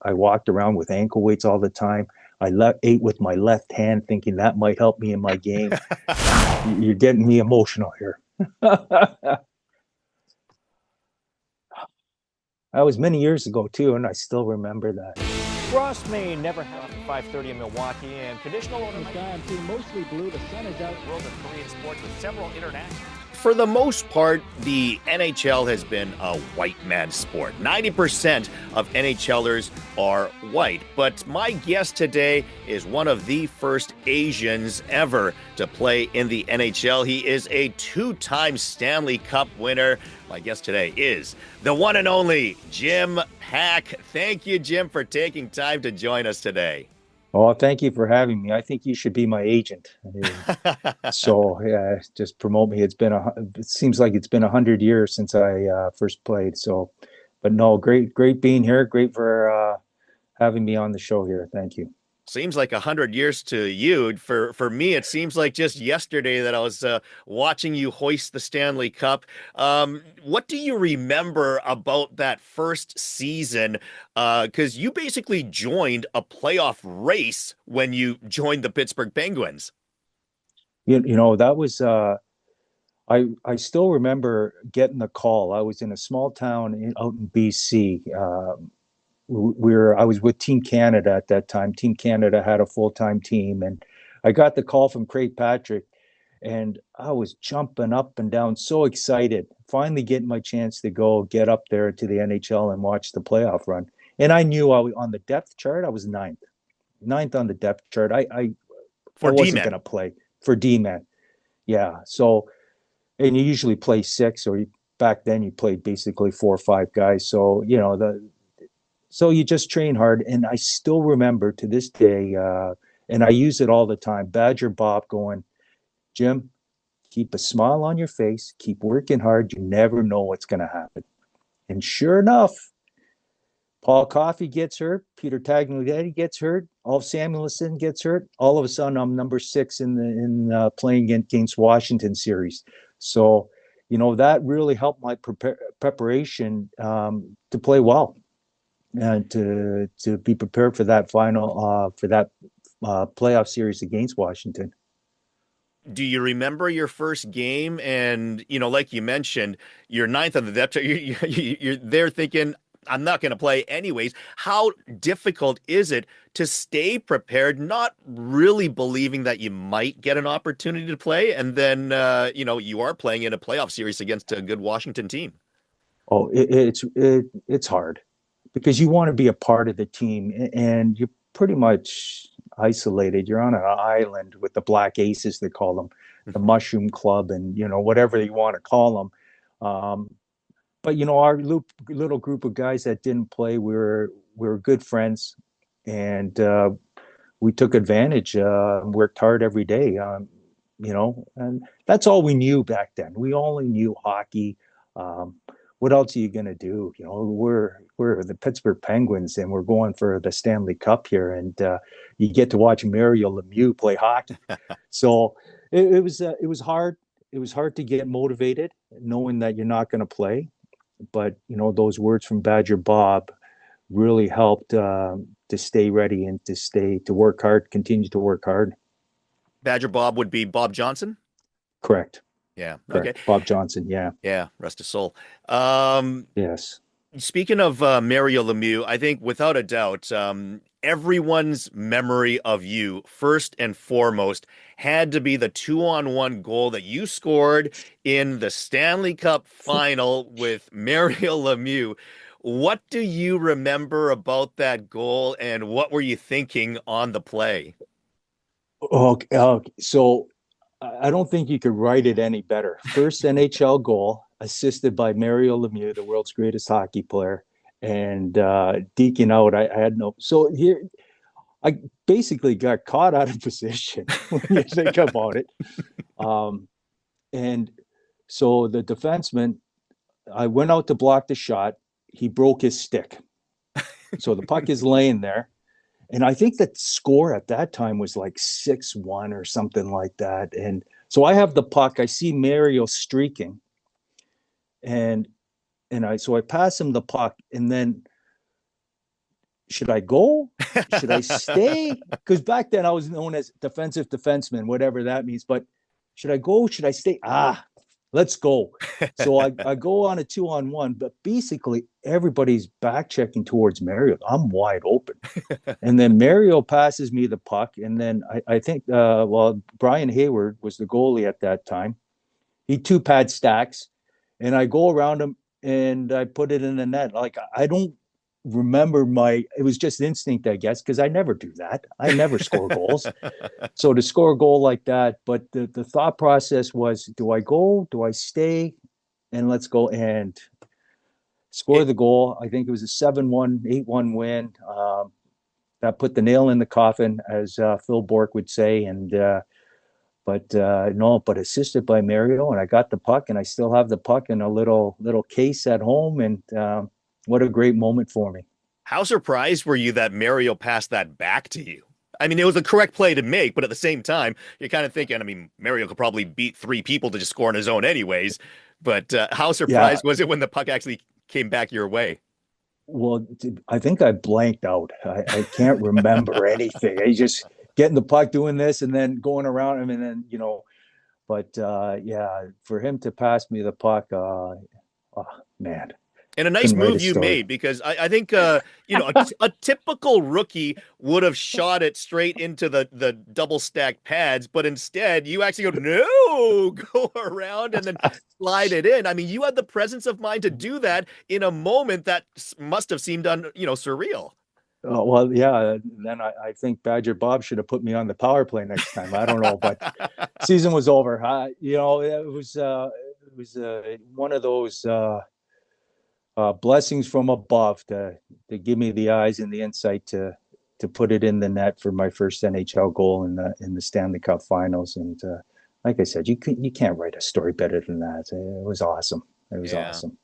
I walked around with ankle weights all the time. Ate with my left hand, thinking that might help me in my game. You're getting me emotional here. That was many years ago too, and I still remember that. Frost may never have 5:30 in Milwaukee, and traditional time too, mostly blue. The sun is out. World of Korean sports with several international. For the most part, the NHL has been a white man's sport. 90% of NHLers are white. But my guest today is one of the first Asians ever to play in the NHL. He is a two-time Stanley Cup winner. My guest today is the one and only Jim Paek. Thank you, Jim, for taking time to join us today. Oh, thank you for having me. I think you should be my agent. So yeah, just promote me. It seems like it's been 100 years since I first played. So, but no, great being here. Great for having me on the show here. Thank you. Seems like 100 years to you. For me, it seems like just yesterday that I was watching you hoist the Stanley Cup. What do you remember about that first season? Because you basically joined a playoff race when you joined the Pittsburgh Penguins. You know, that was I still remember getting the call. I was in a small town out in BC. I was with Team Canada at that time. Team Canada had a full-time team, and I got the call from Craig Patrick, and I was jumping up and down, so excited, finally getting my chance to get up there to the NHL and watch the playoff run. And I knew on the depth chart, I was ninth on the depth chart. I wasn't going to play for D-man. Yeah. So, and you usually play six, or back then you played basically 4 or 5 guys. So, you know, so you just train hard. And I still remember to this day, and I use it all the time, Badger Bob going, Jim, keep a smile on your face, keep working hard. You never know what's going to happen. And sure enough, Paul Coffey gets hurt, Peter Taglianetti gets hurt, Ulf Samuelsson gets hurt. All of a sudden, I'm number 6 in playing against Washington series. So, you know, that really helped my preparation to play well. And to be prepared for that final playoff series against Washington. Do you remember your first game? And, you know, like you mentioned, you're ninth on the depth chart. You're there thinking, I'm not going to play anyways. How difficult is it to stay prepared, not really believing that you might get an opportunity to play, and then, you know, you are playing in a playoff series against a good Washington team? Oh, it's hard, because you want to be a part of the team, and you're pretty much isolated. You're on an island with the Black Aces, they call them, the Mushroom Club, and, you know, whatever you want to call them. But, you know, our little group of guys that didn't play, we were good friends, and we took advantage, worked hard every day, you know, and that's all we knew back then. We only knew hockey. What else are you going to do? You know, we're the Pittsburgh Penguins, and we're going for the Stanley Cup here, and you get to watch Mario Lemieux play hockey. So it was hard. It was hard to get motivated, knowing that you're not going to play. But, you know, those words from Badger Bob really helped to stay ready and to work hard, continue to work hard. Badger Bob would be Bob Johnson? Correct. Yeah. Correct. Okay. Bob Johnson. Yeah. Yeah. Rest his soul. Yes. Speaking of Mario Lemieux, I think without a doubt, everyone's memory of you, first and foremost, had to be the 2-on-1 goal that you scored in the Stanley Cup final with Mario Lemieux. What do you remember about that goal, and what were you thinking on the play? Okay. So I don't think you could write it any better. First NHL goal, assisted by Mario Lemieux, the world's greatest hockey player, and deking out. I had no. So here, I basically got caught out of position when you think about it. And so the defenseman, I went out to block the shot. He broke his stick. So the puck is laying there. And I think the score at that time was like 6-1 or something like that. And so I have the puck. I see Mario streaking. And I pass him the puck. And then should I go? Should I stay? Because back then I was known as defensive defenseman, whatever that means. But should I go? Should I stay? Let's go. So I go on a 2-on-1, but basically everybody's back checking towards Mario. I'm wide open. And then Mario passes me the puck. And then I think, Brian Hayward was the goalie at that time. He two-pad stacks, and I go around him and I put it in the net. Like, I don't remember it was just instinct, I guess, because I never do that. I never score goals. So to score a goal like that, but the thought process was, do I go? Do I stay? And let's go and score the goal. I think it was a 7-1, 8-1 win. That put the nail in the coffin, as Phil Bourque would say. And but assisted by Mario, and I got the puck, and I still have the puck in a little case at home. And what a great moment for me. How surprised were you that Mario passed that back to you? I mean, it was a correct play to make, but at the same time, you're kind of thinking, I mean, Mario could probably beat 3 people to just score on his own anyways. But how surprised was it when the puck actually came back your way? Well, I think I blanked out. I can't remember anything. I just getting the puck, doing this, and then going around him, and then, but for him to pass me the puck, man. And a nice move you made, because I think, a typical rookie would have shot it straight into the double stacked pads, but instead you actually go around and then slide it in. I mean, you had the presence of mind to do that in a moment that must have seemed, surreal. Oh, well, yeah. Then I think Badger Bob should have put me on the power play next time. I don't know, but season was over. It was one of those blessings from above to give me the eyes and the insight to put it in the net for my first NHL goal in the Stanley Cup Finals. And like I said, you can't write a story better than that. It was awesome. It was awesome.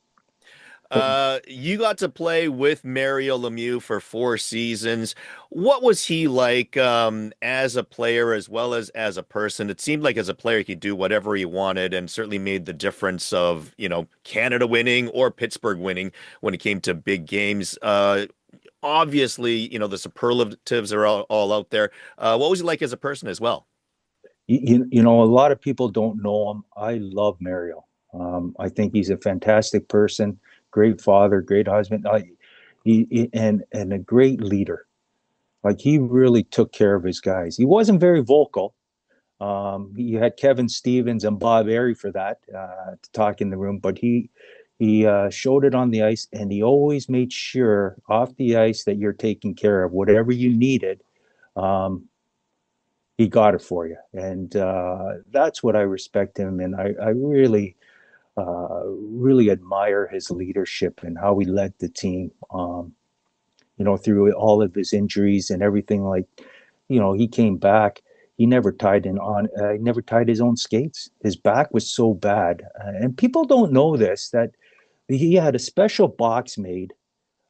You got to play with Mario Lemieux for 4 seasons. What was he like as a player as well as a person? It seemed like as a player he could do whatever he wanted, and certainly made the difference of, Canada winning or Pittsburgh winning when it came to big games. Obviously, the superlatives are all out there. What was he like as a person as well? A lot of people don't know him. I love Mario. I think he's a fantastic person. Great father, great husband, and a great leader. Like, he really took care of his guys. He wasn't very vocal. He had Kevin Stevens and Bob Airy for that to talk in the room, but he showed it on the ice, and he always made sure off the ice that you're taken care of. Whatever you needed, he got it for you, and that's what I respect him, and I really admire his leadership and how he led the team, through all of his injuries and everything. Like, he came back. He never tied his own skates. His back was so bad. And people don't know this, that he had a special box made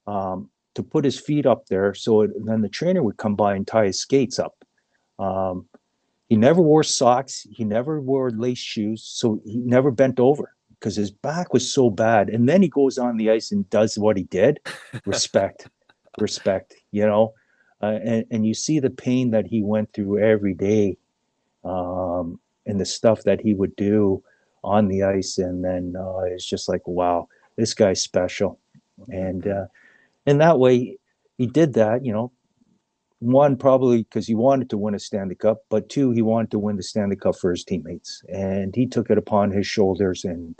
to put his feet up there. So then the trainer would come by and tie his skates up. He never wore socks. He never wore lace shoes. So he never bent over, because his back was so bad. And then he goes on the ice and does what he did. Respect, and you see the pain that he went through every day, and the stuff that he would do on the ice. And then it's just like, wow, this guy's special. And in that way, he did that, one, probably because he wanted to win a Stanley Cup, but 2, he wanted to win the Stanley Cup for his teammates, and he took it upon his shoulders, and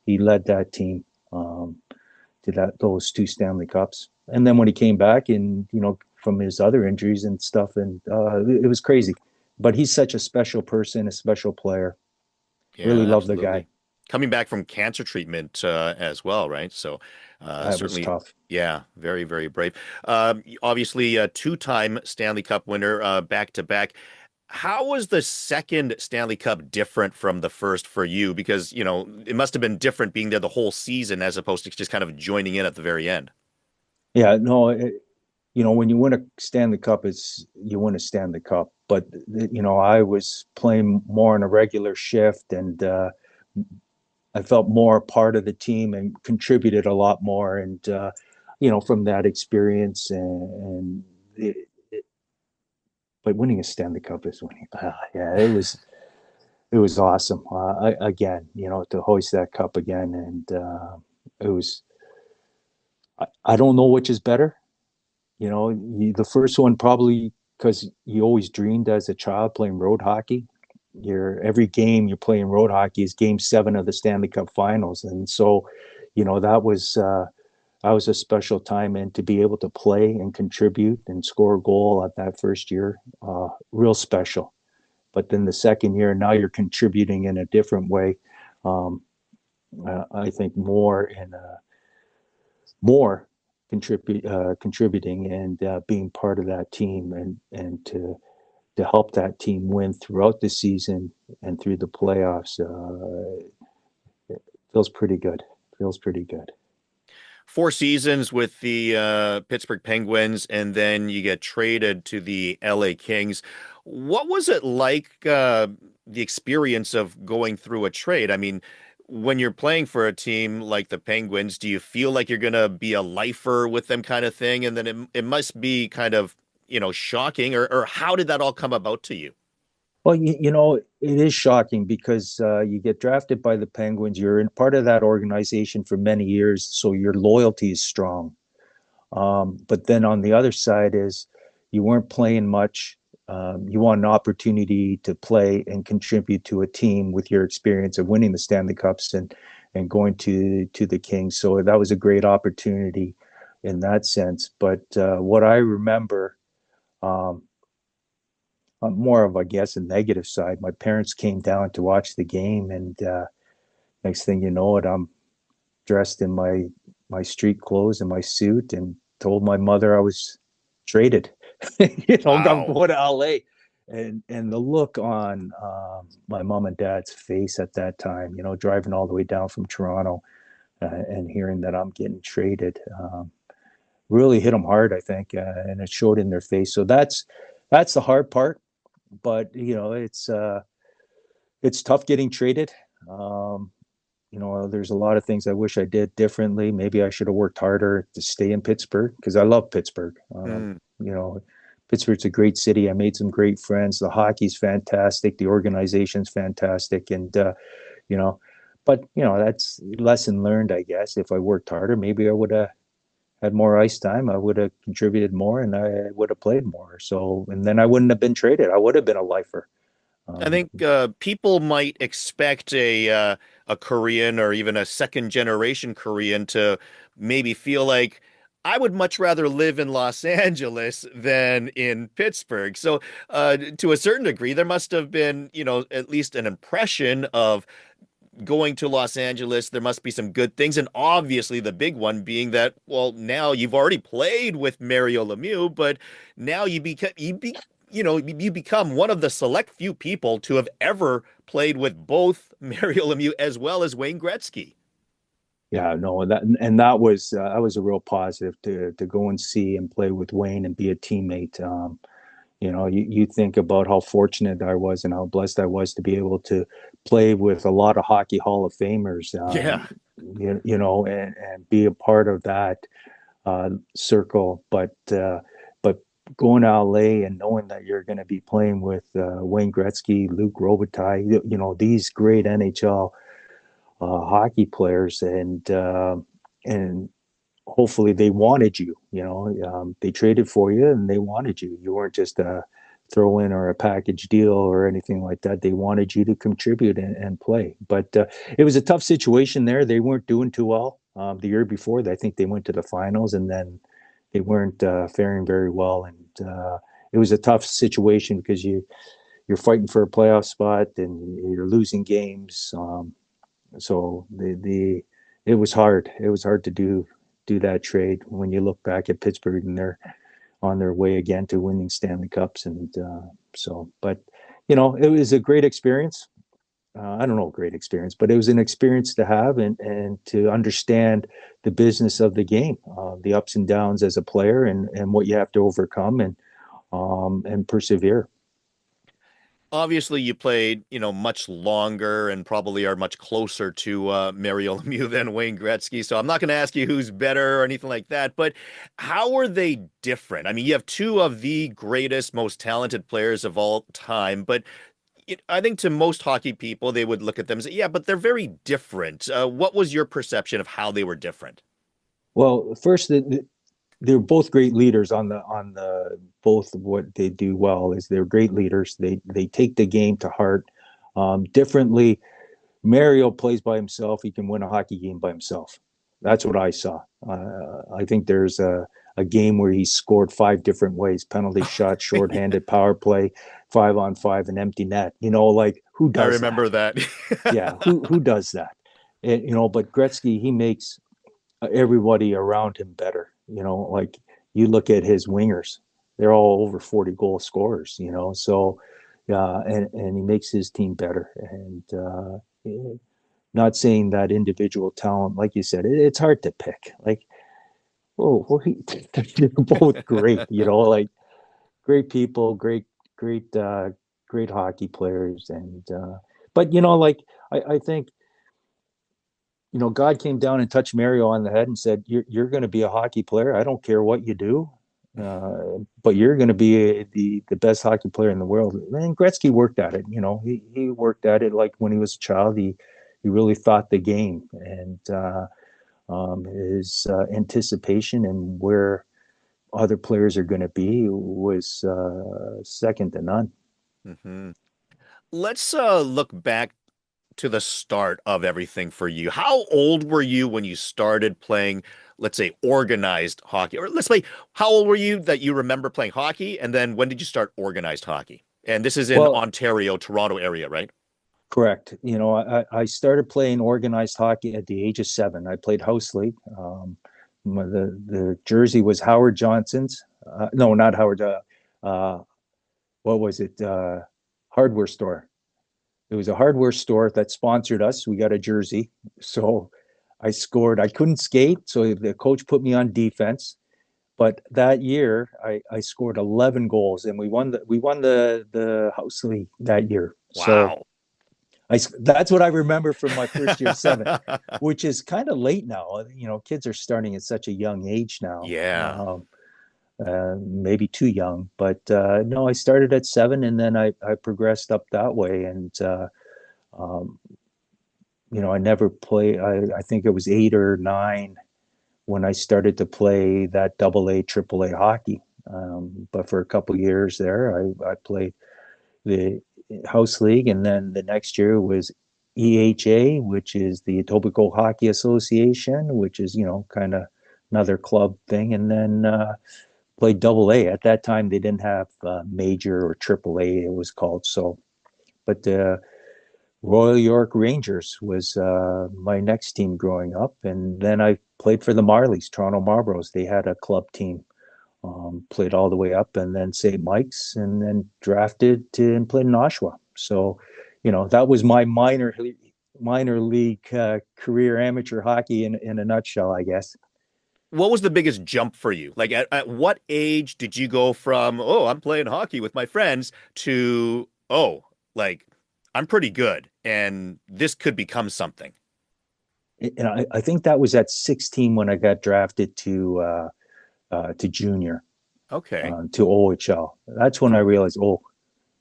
he led that team to those 2 Stanley Cups. And then when he came back, and from his other injuries and stuff, and it was crazy. But he's such a special person, a special player. Yeah, really love the guy. Coming back from cancer treatment as well, right? So that certainly was tough. Yeah, very, very brave. Obviously, a 2-time Stanley Cup winner, back to back. How was the second Stanley Cup different from the first for you? Because, it must have been different being there the whole season as opposed to just kind of joining in at the very end. Yeah, no, when you win a Stanley Cup, you win a Stanley Cup. But, I was playing more on a regular shift, and I felt more a part of the team and contributed a lot more. And from that experience and but winning a Stanley Cup is winning. Yeah, it was awesome. Again, to hoist that cup again, and it was. I don't know which is better. The first one probably because you always dreamed as a child playing road hockey. Every game you're playing road hockey is Game 7 of the Stanley Cup Finals, and so, that was a special time, and to be able to play and contribute and score a goal at that first year, real special. But then the second year, now you're contributing in a different way. Um, I think more contributing and being part of that team and to help that team win throughout the season and through the playoffs. It feels pretty good. Feels pretty good. 4 seasons with the Pittsburgh Penguins, and then you get traded to the LA Kings. What was it like, the experience of going through a trade? I mean, when you're playing for a team like the Penguins, do you feel like you're going to be a lifer with them kind of thing? And then it must be kind of, shocking, or how did that all come about to you? Well, it is shocking because you get drafted by the Penguins. You're in part of that organization for many years, so your loyalty is strong. But then on the other side is you weren't playing much. You want an opportunity to play and contribute to a team with your experience of winning the Stanley Cups and going to the Kings. So that was a great opportunity in that sense. But what I remember, um, more of, I guess, a negative side. My parents came down to watch the game, and next thing you know it, I'm dressed in my street clothes and my suit, and told my mother I was traded. I'm Wow. going to LA, and the look on my mom and dad's face at that time, driving all the way down from Toronto and hearing that I'm getting traded, really hit them hard, I think, and it showed in their face. So that's the hard part, but it's tough getting traded. Um, there's a lot of things I wish I did differently. Maybe I should have worked harder to stay in Pittsburgh because I love Pittsburgh. Hmm. You know, Pittsburgh's a great city. I made some great friends. The hockey's fantastic. The organization's fantastic, and you know, but that's lesson learned, I guess. If I worked harder, maybe I would have had more ice time. I would have contributed more, and I would have played more. So, and then I wouldn't have been traded. I would have been a lifer. I Um, think people might expect a Korean or even a second generation Korean to maybe feel like I would much rather live in Los Angeles than in Pittsburgh. So to a certain degree, there must have been, at least an impression of going to Los Angeles. There must be some good things, and obviously the big one being that, well, now you've already played with Mario Lemieux, but now you become one of the select few people to have ever played with both Mario Lemieux as well as Wayne Gretzky. Yeah, no, that was a real positive to go and see and play with Wayne and be a teammate. You think about how fortunate I was and how blessed I was to be able to play with a lot of hockey Hall of Famers, Yeah. and be a part of that circle. But going to LA and knowing that you're going to be playing with Wayne Gretzky, Luc Robitaille, these great NHL hockey players, and hopefully they wanted you. They traded for you and they wanted you. You weren't just a throw in or a package deal or anything like that. They wanted you to contribute and play. But it was a tough situation there. They weren't doing too well the year before. I think they went to the finals, and then they weren't faring very well. And it was a tough situation because you're fighting for a playoff spot and you're losing games. So it was hard. It was hard to do that trade when you look back at Pittsburgh and they're on their way again to winning Stanley Cups. And but it was a great experience. I don't know, great experience, but it was an experience to have and to understand the business of the game, the ups and downs as a player, and what you have to overcome and persevere. obviously you played, much longer and probably are much closer to Mario Lemieux than Wayne Gretzky. So I'm not going to ask you who's better or anything like that, but how are they different? I mean, you have two of the greatest, most talented players of all time, but I think to most hockey people, they would look at them and say, yeah, but they're very different. What was your perception of how they were different? Well, first, they're both great leaders on the both of what they do well is they're great leaders. They take the game to heart. Differently, Mario plays by himself. He can win a hockey game by himself. That's what I saw. I think there's a game where he scored five different ways: penalty shot, shorthanded, power play, 5-on-5, and empty net. Like who I does that? remember that. Yeah, who does that? But Gretzky, he makes everybody around him better. Like you look at his wingers, they're all over 40 goal scorers, so and he makes his team better. And not saying that individual talent, like you said, it's hard to pick. Like, they're both great, like great people, great, great hockey players. And, but, like, I think, God came down and touched Mario on the head and said, you're going to be a hockey player. I don't care what you do, but you're going to be the best hockey player in the world. And Gretzky worked at it. He worked at it like when he was a child. He really thought the game, and his anticipation and where other players are going to be was second to none. hmm Let's look back to the start of everything for you. How old were you when you started playing, let's say, organized hockey? Or let's say, how old were you that you remember playing hockey? And then when did you start organized hockey? And this is in Well, Ontario, Toronto area, right? correct. I started playing organized hockey at the age of 7. I played house league. The jersey was Howard Johnson's. No, not Howard. What was it? Hardware store. It was a hardware store that sponsored us. We got a jersey. So I scored. I couldn't skate, so the coach put me on defense. But that year, I scored 11 goals, and we won the house league that year. So Wow. that's what I remember from my first year 7, which is kind of late now. Kids are starting at such a young age now. Yeah. Maybe too young, but no, I started at 7, and then I progressed up that way. And um, I never play. I think it was 8 or 9 when I started to play that AA, AAA hockey. But for a couple of years there, I played the house league, and then the next year was EHA, which is the Etobicoke Hockey Association, which is kind of another club thing, and then played double A. At that time, they didn't have major or triple A, it was called. So, but Royal York Rangers was my next team growing up. And then I played for the Marlies, Toronto Marlboros. They had a club team, played all the way up, and then St. Mike's, and then drafted to and played in Oshawa. So, that was my minor league career, amateur hockey in a nutshell, I guess. What was the biggest jump for you? Like at what age did you go from, oh, I'm playing hockey with my friends to, oh, like I'm pretty good and this could become something? And I think that was at 16 when I got drafted to junior, Okay. to OHL. That's when I realized, oh,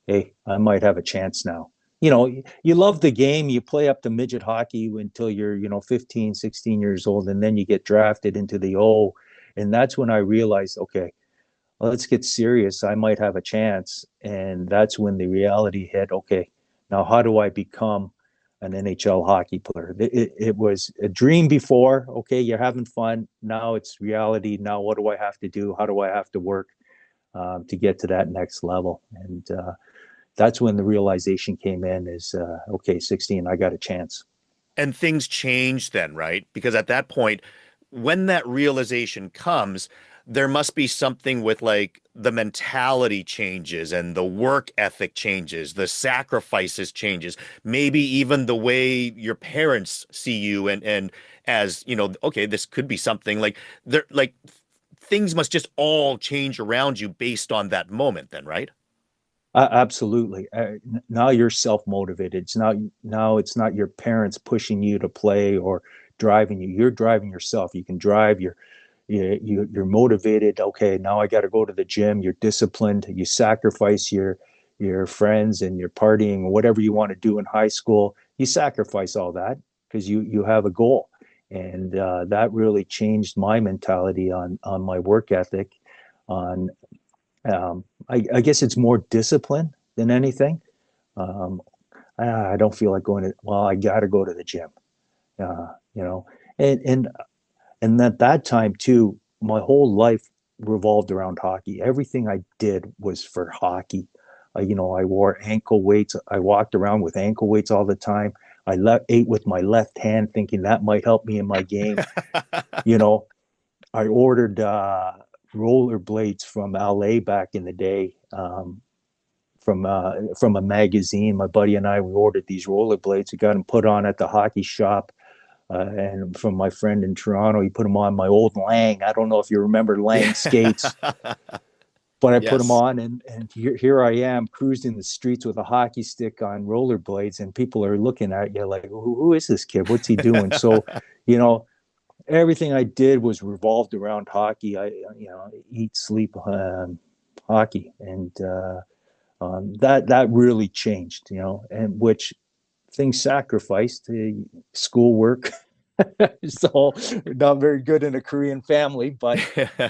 hey, I might have a chance now. You love the game. You play up to midget hockey until you're, 15, 16 years old, and then you get drafted into the O. And that's when I realized, okay, well, let's get serious. I might have a chance. And that's when the reality hit. Okay, now how do I become an NHL hockey player? It was a dream before. Okay, you're having fun. Now it's reality. Now what do I have to do? How do I have to work to get to that next level? And that's when the realization came in is, okay, 16, I got a chance. And things change then, right? Because at that point, when that realization comes, there must be something with like the mentality changes and the work ethic changes, the sacrifices changes, maybe even the way your parents see you and as, okay, this could be something like there things must just all change around you based on that moment then, right? Absolutely. Now you're self-motivated. It's not your parents pushing you to play or driving you. You're driving yourself. You can drive. You're motivated. Okay, now I got to go to the gym. You're disciplined. You sacrifice your friends and your partying, whatever you want to do in high school. You sacrifice all that because you have a goal, and that really changed my mentality on my work ethic. On I guess it's more discipline than anything. Um, I don't feel like going to. Well, I got to go to the gym. You know, and and and at that time too, my whole life revolved around hockey. Everything I did was for hockey. I wore ankle weights. I walked around with ankle weights all the time. Ate with my left hand, thinking that might help me in my game. You know, I ordered rollerblades from LA back in the day, from a magazine. My buddy and I, we ordered these rollerblades. We got them put on at the hockey shop. And from my friend in Toronto, he put them on my old Lang. I don't know if you remember Lang skates, but I put them Yes. on, and here I am cruising the streets with a hockey stick on rollerblades, and people are looking at you like, who is this kid? What's he doing? So, you know, everything I did was revolved around hockey. I eat, sleep, hockey, and that really changed, and which things sacrificed, schoolwork. So not very good in a Korean family, but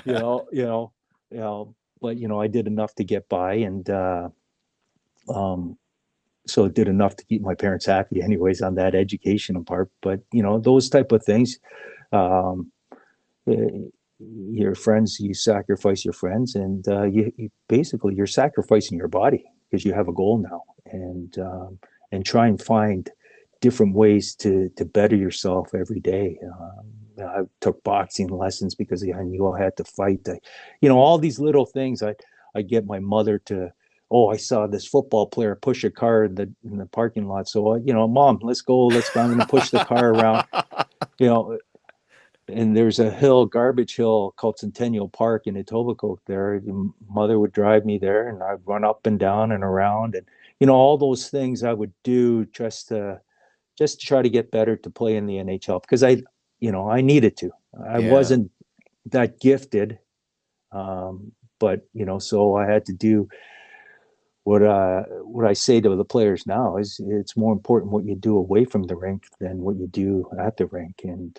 you know, you know, but I did enough to get by, and um, so it did enough to keep my parents happy, anyways, on that educational part. But those type of things, um, eh, your friends, you sacrifice your friends, and you basically you're sacrificing your body because you have a goal now, and try and find different ways to better yourself every day. I took boxing lessons because I knew I had to fight. All these little things. I get my mother to. Oh, I saw this football player push a car in the parking lot. So Mom, let's go. I'm going to push the car around. You know, and there's a garbage hill called Centennial Park in Etobicoke there. Mother would drive me there, and I'd run up and down and around, and all those things I would do just to try to get better to play in the NHL, because I needed to. I Yeah. wasn't that gifted, but so I had to do what I say to the players now is it's more important what you do away from the rink than what you do at the rink. And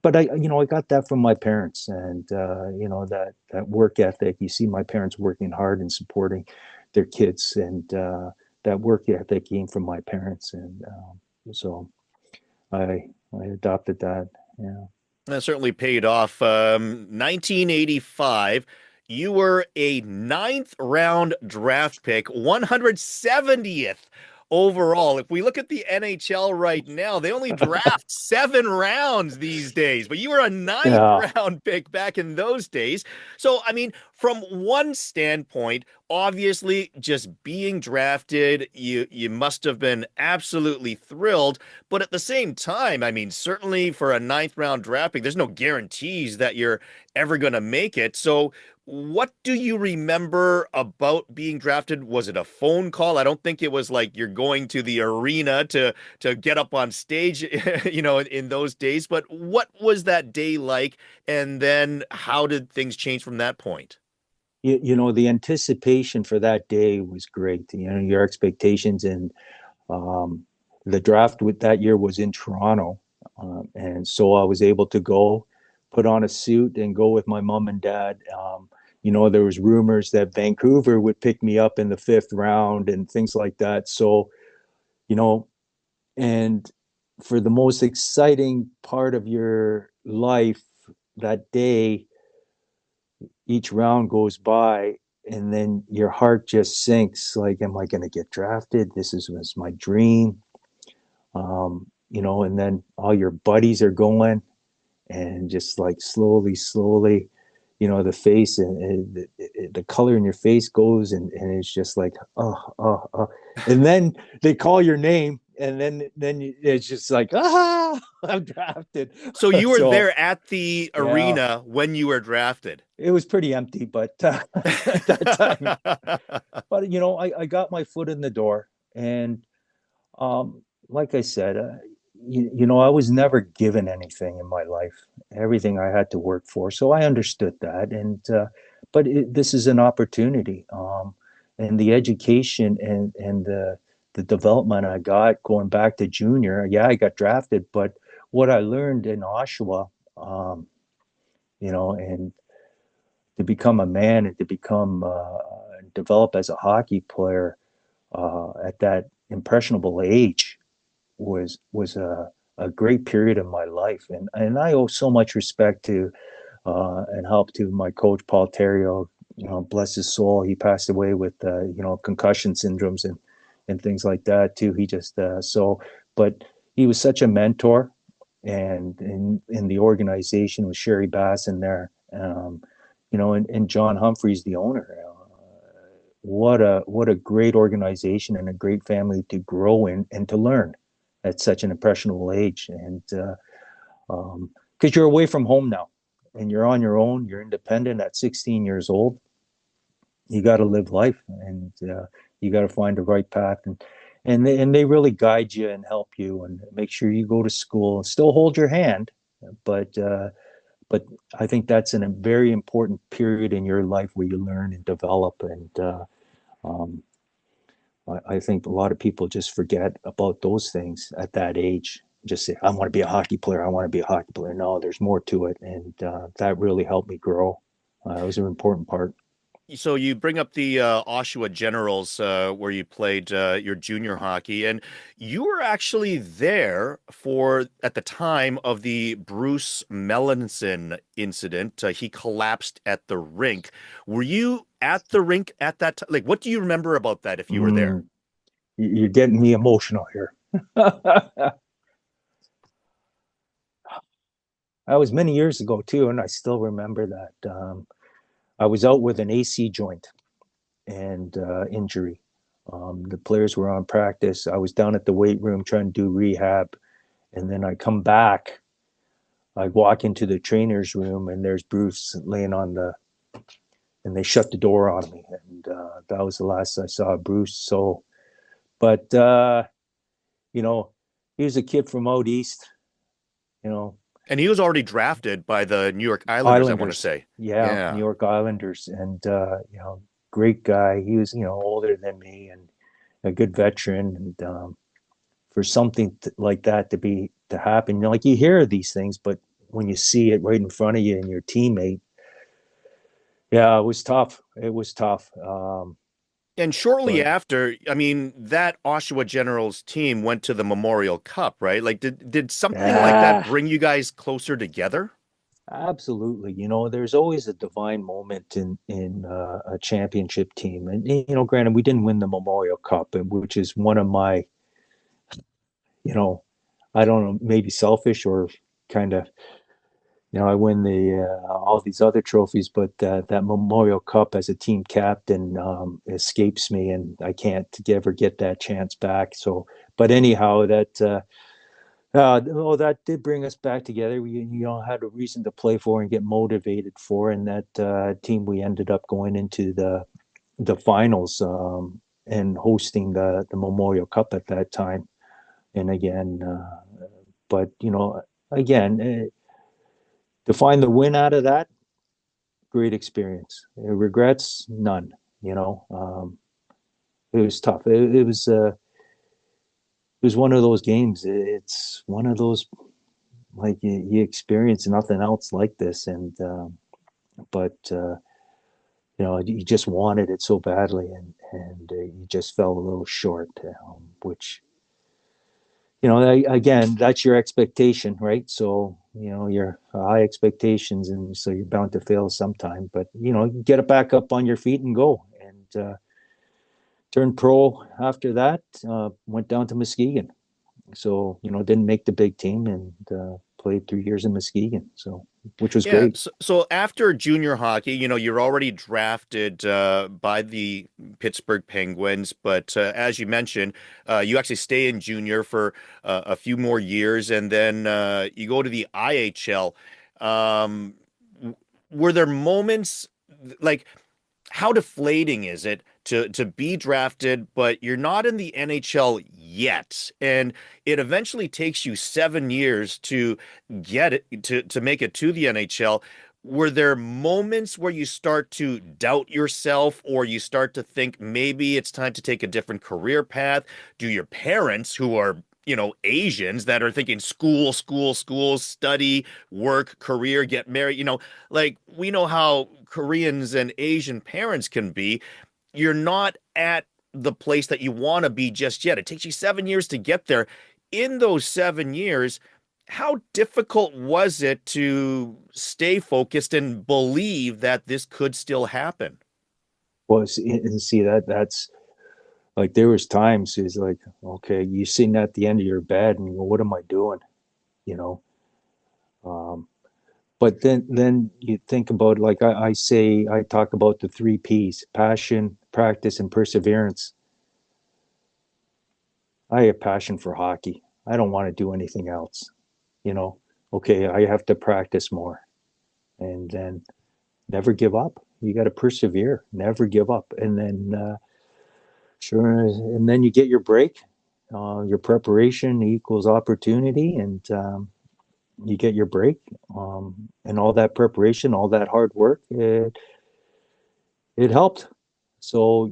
but I got that from my parents, and that work ethic. You see my parents working hard and supporting their kids, and that work ethic came from my parents, and so I adopted that. Yeah. That certainly paid off. 1985, you were a ninth round draft pick, 170th overall. If we look at the NHL right now, they only draft 7 rounds these days, but you were a ninth Yeah. round pick back in those days. So, I mean, from one standpoint, obviously just being drafted, you must have been absolutely thrilled. But at the same time, I mean, certainly for a ninth round draft pick, there's no guarantees that you're ever going to make it. So, what do you remember about being drafted? Was it a phone call? I don't think it was like you're going to the arena to get up on stage, in those days. But what was that day like? And then how did things change from that point? The anticipation for that day was great. Your expectations, and um, the draft with that year was in Toronto, and so I was able to go, put on a suit, and go with my mom and dad. There was rumors that Vancouver would pick me up in the fifth round and things like that. So, you know, and for the most exciting part of your life that day, each round goes by, and then your heart just sinks. Like, am I going to get drafted? Was my dream. And then all your buddies are going, and just like slowly, the face and the color in your face goes, and it's just like, oh. And then they call your name, and then it's just like, I'm drafted. So you were So there at the yeah, arena when you were drafted. it was pretty empty, but at that time. But I got my foot in the door, and like I said, I was never given anything in my life. Everything I had to work for, so I understood that. And but this is an opportunity, and the education and the development I got going back to junior. Yeah, I got drafted, but what I learned in Oshawa, and to become a man and to become develop as a hockey player at that impressionable age was a great period of my life, and I owe so much respect to and help to my coach Paul Terrio. Bless his soul. He passed away with concussion syndromes and things like that too. He just but he was such a mentor, and in the organization with Sherry Bass in there, and John Humphreys, the owner. What a great organization and a great family to grow in and to learn at such an impressionable age. And because you're away from home now and you're on your own, you're independent at 16 years old. You got to live life, and you got to find the right path, and they really guide you and help you and make sure you go to school and still hold your hand, but I think that's a very important period in your life where you learn and develop. And um, I think a lot of people just forget about those things at that age. Just say, I want to be a hockey player. I want to be a hockey player. No, there's more to it. And that really helped me grow. It was an important part. So you bring up the Oshawa Generals, where you played your junior hockey, and you were actually there for at the time of the Bruce Melanson incident. He collapsed at the rink. Were you at the rink at that time? Like, what do you remember about that if you were there? Mm, you're getting me emotional here. That was many years ago, too. And I still remember that. I was out with an AC joint and injury. The players were on practice. I was down at the weight room trying to do rehab. And then I come back. I walk into the trainer's room, and there's Bruce laying and they shut the door on me. And that was the last I saw of Bruce. So, but, you know, he was a kid from out east, you know, And he was already drafted by the New York Islanders, I want to Islanders. say. Yeah, New Yeah. York Islanders. And, great guy. He was, older than me and a good veteran. And for something like that to happen, like you hear these things, but when you see it right in front of you and your teammate, yeah, it was tough. It was tough. And shortly But after, I mean, that Oshawa Generals team went to the Memorial Cup, right? Like, did something like that yeah, bring you guys closer together? absolutely. There's always a divine moment in a championship team, and granted, we didn't win the Memorial Cup, which is one of my, you know, I don't know, maybe selfish or kind of, I win the all these other trophies, but that Memorial Cup as a team captain escapes me, and I can't ever get that chance back. So, but anyhow, that did bring us back together. We had a reason to play for and get motivated for, and that team we ended up going into the finals and hosting the Memorial Cup at that time. And again, but again, to find the win out of that, great experience. Regrets, none. It was tough. It was one of those games. It's one of those like you experience nothing else like this, and but you just wanted it so badly, and you just fell a little short, which again, that's your expectation, right? So your high expectations, and so you're bound to fail sometime. But get it back up on your feet and go. And turned pro after that. Went down to Muskegon. So didn't make the big team, and played 3 years in Muskegon. So which was Yeah. great. So after junior hockey, you're already drafted by the Pittsburgh Penguins, but as you mentioned, you actually stay in junior for a few more years, and then you go to the IHL. Um, were there moments like how deflating is it to be drafted, but you're not in the NHL yet, and it eventually takes you 7 years to get it to make it to the NHL? Were there moments where you start to doubt yourself, or you start to think maybe it's time to take a different career path? Do your parents, who are Asians, that are thinking school, school, school, study, work, career, get married, like we know how Koreans and Asian parents can be, you're not at the place that you want to be just yet. It takes you 7 years to get there. In those 7 years, how difficult was it to stay focused and believe that this could still happen? Well, and see that's like there was times is like, okay, you sitting at the end of your bed and you go, what am I doing? You know, um, but then you think about like I talk about the three P's: passion, practice, and perseverance. I have passion for hockey. I don't want to do anything else. You know, okay, I have to practice more, and then never give up. You got to persevere, never give up, and then sure, and then you get your break. Your preparation equals opportunity, and you get your break. And all that preparation, all that hard work, it helped. So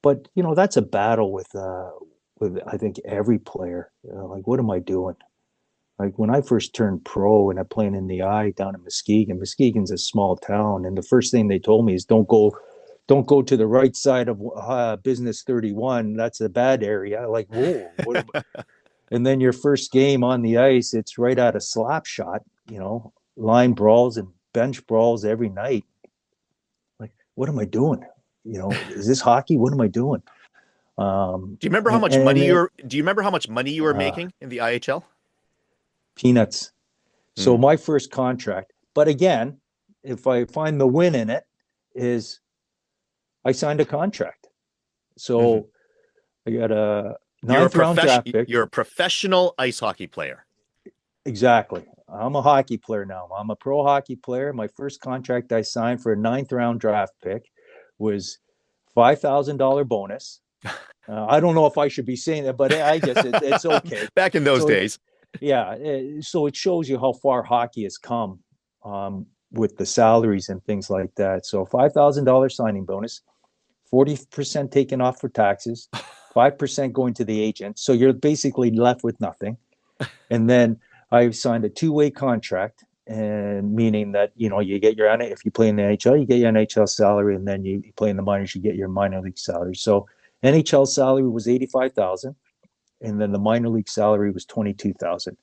but that's a battle with I think every player. Like, what am I doing? Like when I first turned pro and I playing in the I down in Muskegon. Muskegon's a small town, and the first thing they told me is don't go to the right side of Business 31. That's a bad area. Like, whoa, and then your first game on the ice, it's right out of slap shot. Line brawls and bench brawls every night. Like, what am I doing? Is this hockey? What am I doing? Do you remember how And, much and money it, you were making in the IHL? peanuts. So Hmm. my first contract, but again, if I find the win in it, is I signed a contract. Hmm. So I got a ninth round draft pick. You're a professional ice hockey player. Exactly. I'm a hockey player now. I'm a pro hockey player. My first contract I signed for a ninth round draft pick was $5,000 bonus. I don't know if I should be saying that, but I guess it's okay. Back in those So days. yeah, so it shows you how far hockey has come with the salaries and things like that. So $5,000 signing bonus, 40% taken off for taxes, 5% going to the agent. So you're basically left with nothing. And then I signed a two-way contract, and meaning that you get your if you play in the NHL, you get your NHL salary, and then you play in the minors, you get your minor league salary. So NHL salary was 85,000, and then the minor league salary was 22,000.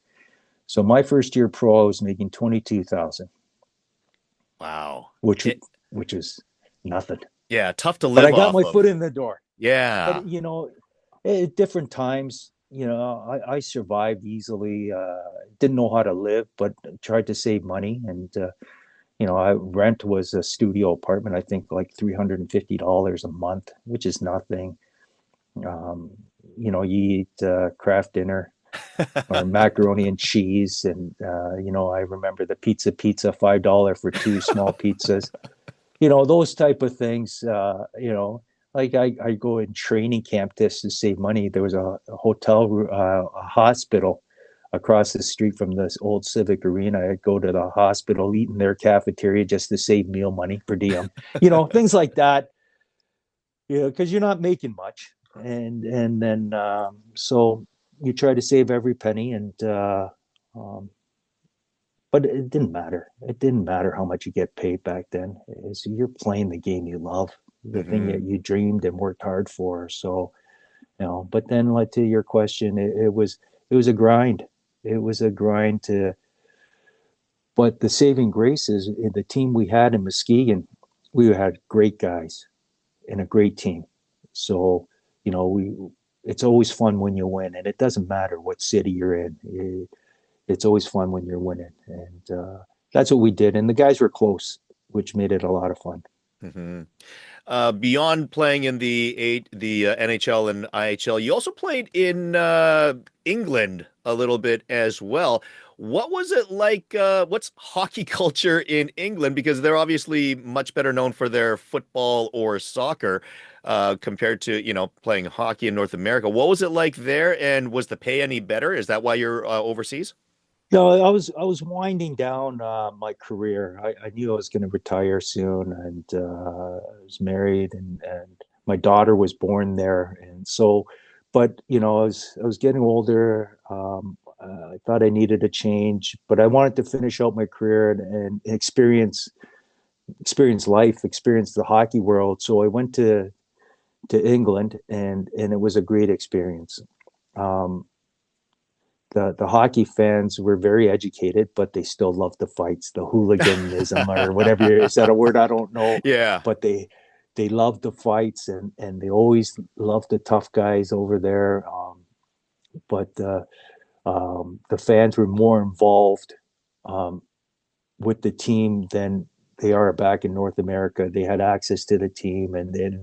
So my first year pro, I was making 22,000, Wow. which It, which is nothing. yeah, tough to But I live got off my of. foot in the door. But Yeah. at different times, I survived easily. Didn't know how to live, but tried to save money. And I rent was a studio apartment. I think like $350 a month, which is nothing. Um, you eat craft dinner or macaroni and cheese, and I remember the pizza $5 for two small pizzas. Those type of things. Like I go in training camp just to save money. There was a hotel, a hospital across the street from this old Civic Arena. I'd go to the hospital, eat in their cafeteria just to save meal money per diem. Things like that. Because you're not making much, and then so you try to save every penny, and um, but it didn't matter. It didn't matter how much you get paid back then. You're playing the game you love, the thing Hmm. that you dreamed and worked hard for. So, but then like to your question, it was a grind. It was a grind but the saving grace is the team we had in Muskegon, we had great guys and a great team. So, we it's always fun when you win, and it doesn't matter what city you're in. it's always fun when you're winning, and that's what we did. And the guys were close, which made it a lot of fun. Hmm. Beyond playing in the NHL and IHL, you also played in England a little bit as well. What was it like? What's hockey culture in England? Because they're obviously much better known for their football or soccer compared to, playing hockey in North America. What was it like there, and was the pay any better? Is that why you're overseas? No, I was winding down my career. I knew I was going to retire soon, and I was married, and my daughter was born there, and so, but I was getting older. I thought I needed a change, but I wanted to finish out my career and experience life, experience the hockey world. So I went to England, and it was a great experience. Um, the hockey fans were very educated, but they still love the fights, the hooliganism or whatever. Is that a word? I don't know, Yeah. but they love the fights, and they always love the tough guys over there. But the fans were more involved um, with the team than they are back in North America. They had access to the team, and then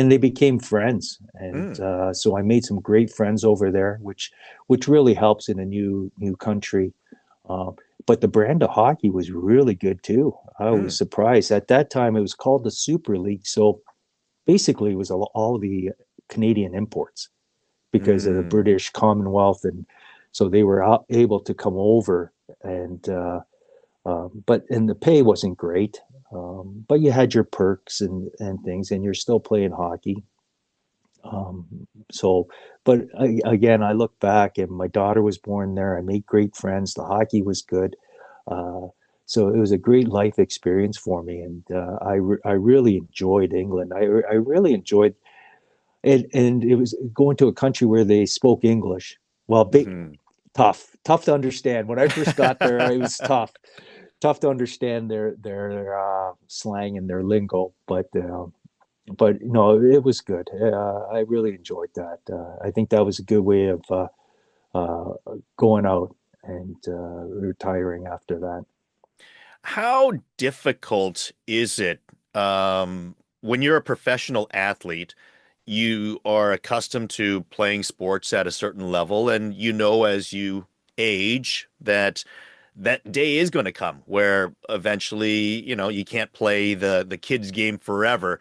they became friends. And Mm, so I made some great friends over there, which really helps in a new country. Um, but the brand of hockey was really good too. I was mm, surprised. At that time, it was called the Super League. So basically, it was all the Canadian imports because of the mm. British Commonwealth, and so they were able to come over. And but the pay wasn't great. But you had your perks and things, and you're still playing hockey. So, but again, I look back, and my daughter was born there. I made great friends. The hockey was good. Uh, so it was a great life experience for me, and I really enjoyed England. I really enjoyed it, and it was going to a country where they spoke English. Well, Mhm. tough to understand. When I first got there, it was tough to understand their slang and their lingo, but no, it was good. I really enjoyed that. I think that was a good way of uh, going out and retiring after that. How difficult is it when you're a professional athlete? You are accustomed to playing sports at a certain level, and as you age that day is going to come where eventually, you can't play the kids game forever.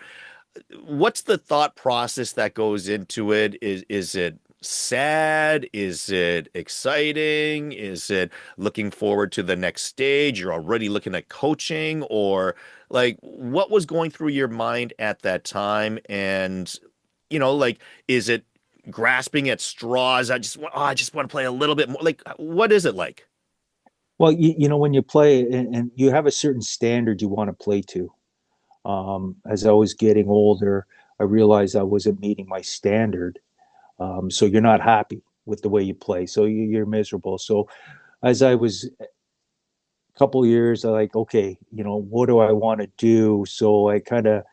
What's the thought process that goes into it? Is it sad? Is it exciting? Is it looking forward to the next stage? You're already looking at coaching, or like what was going through your mind at that time? And like, is it grasping at straws? I just want to play a little bit more. Like, what is it like? Well, when you play and you have a certain standard you want to play to. As I was getting older, I realized I wasn't meeting my standard. So you're not happy with the way you play. So you're miserable. So as I was a couple of years, I like, okay, what do I want to do? So I kind of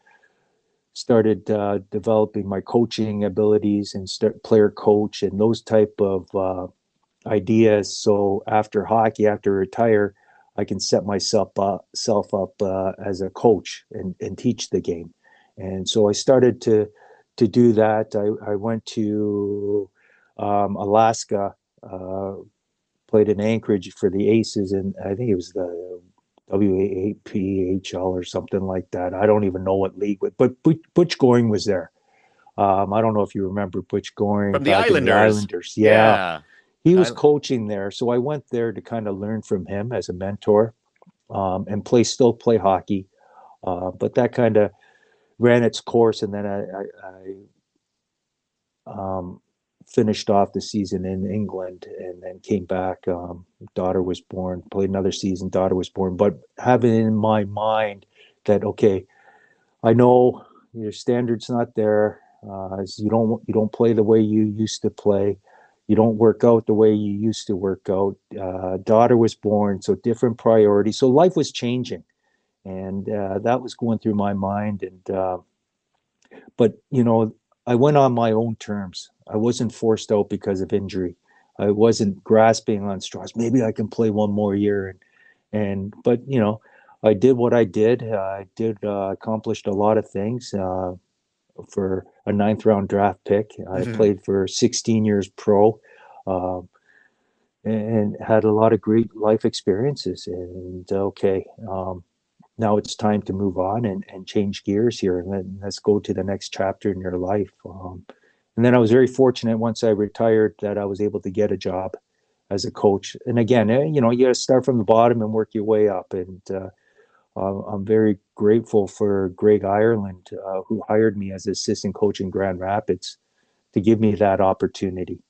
started developing my coaching abilities and start player coach and those type of ideas. So after hockey, after I retire, I can set myself self up as a coach and teach the game. And so I started to do that. I went to Alaska, played in Anchorage for the Aces, and I think it was the WAPHL or something like that. I don't even know what league, but Butch Goring was there. I don't know if you remember Butch Goring From the back in the Islanders. Islanders. Yeah, Yeah. he was I, coaching there, so I went there to kind of learn from him as a mentor and still play hockey. But that kind of ran its course, and then I finished off the season in England and then came back. Daughter was born, played another season. Daughter was born, but having in my mind that okay, I know your standard's not there. You don't play the way you used to play. You don't work out the way you used to work out. Daughter was born, so different priorities. So life was changing, and that was going through my mind. But I went on my own terms. I wasn't forced out because of injury. I wasn't grasping on straws. Maybe I can play one more year, but I did what I did. I did accomplished a lot of things for a ninth round draft pick. I played for 16 years pro. Uh, and had a lot of great life experiences. And now it's time to move on and change gears here, and let's go to the next chapter in your life. And then I was very fortunate once I retired that I was able to get a job as a coach. And again, you got to start from the bottom and work your way up. And I'm very grateful for Greg Ireland, who hired me as assistant coach in Grand Rapids to give me that opportunity.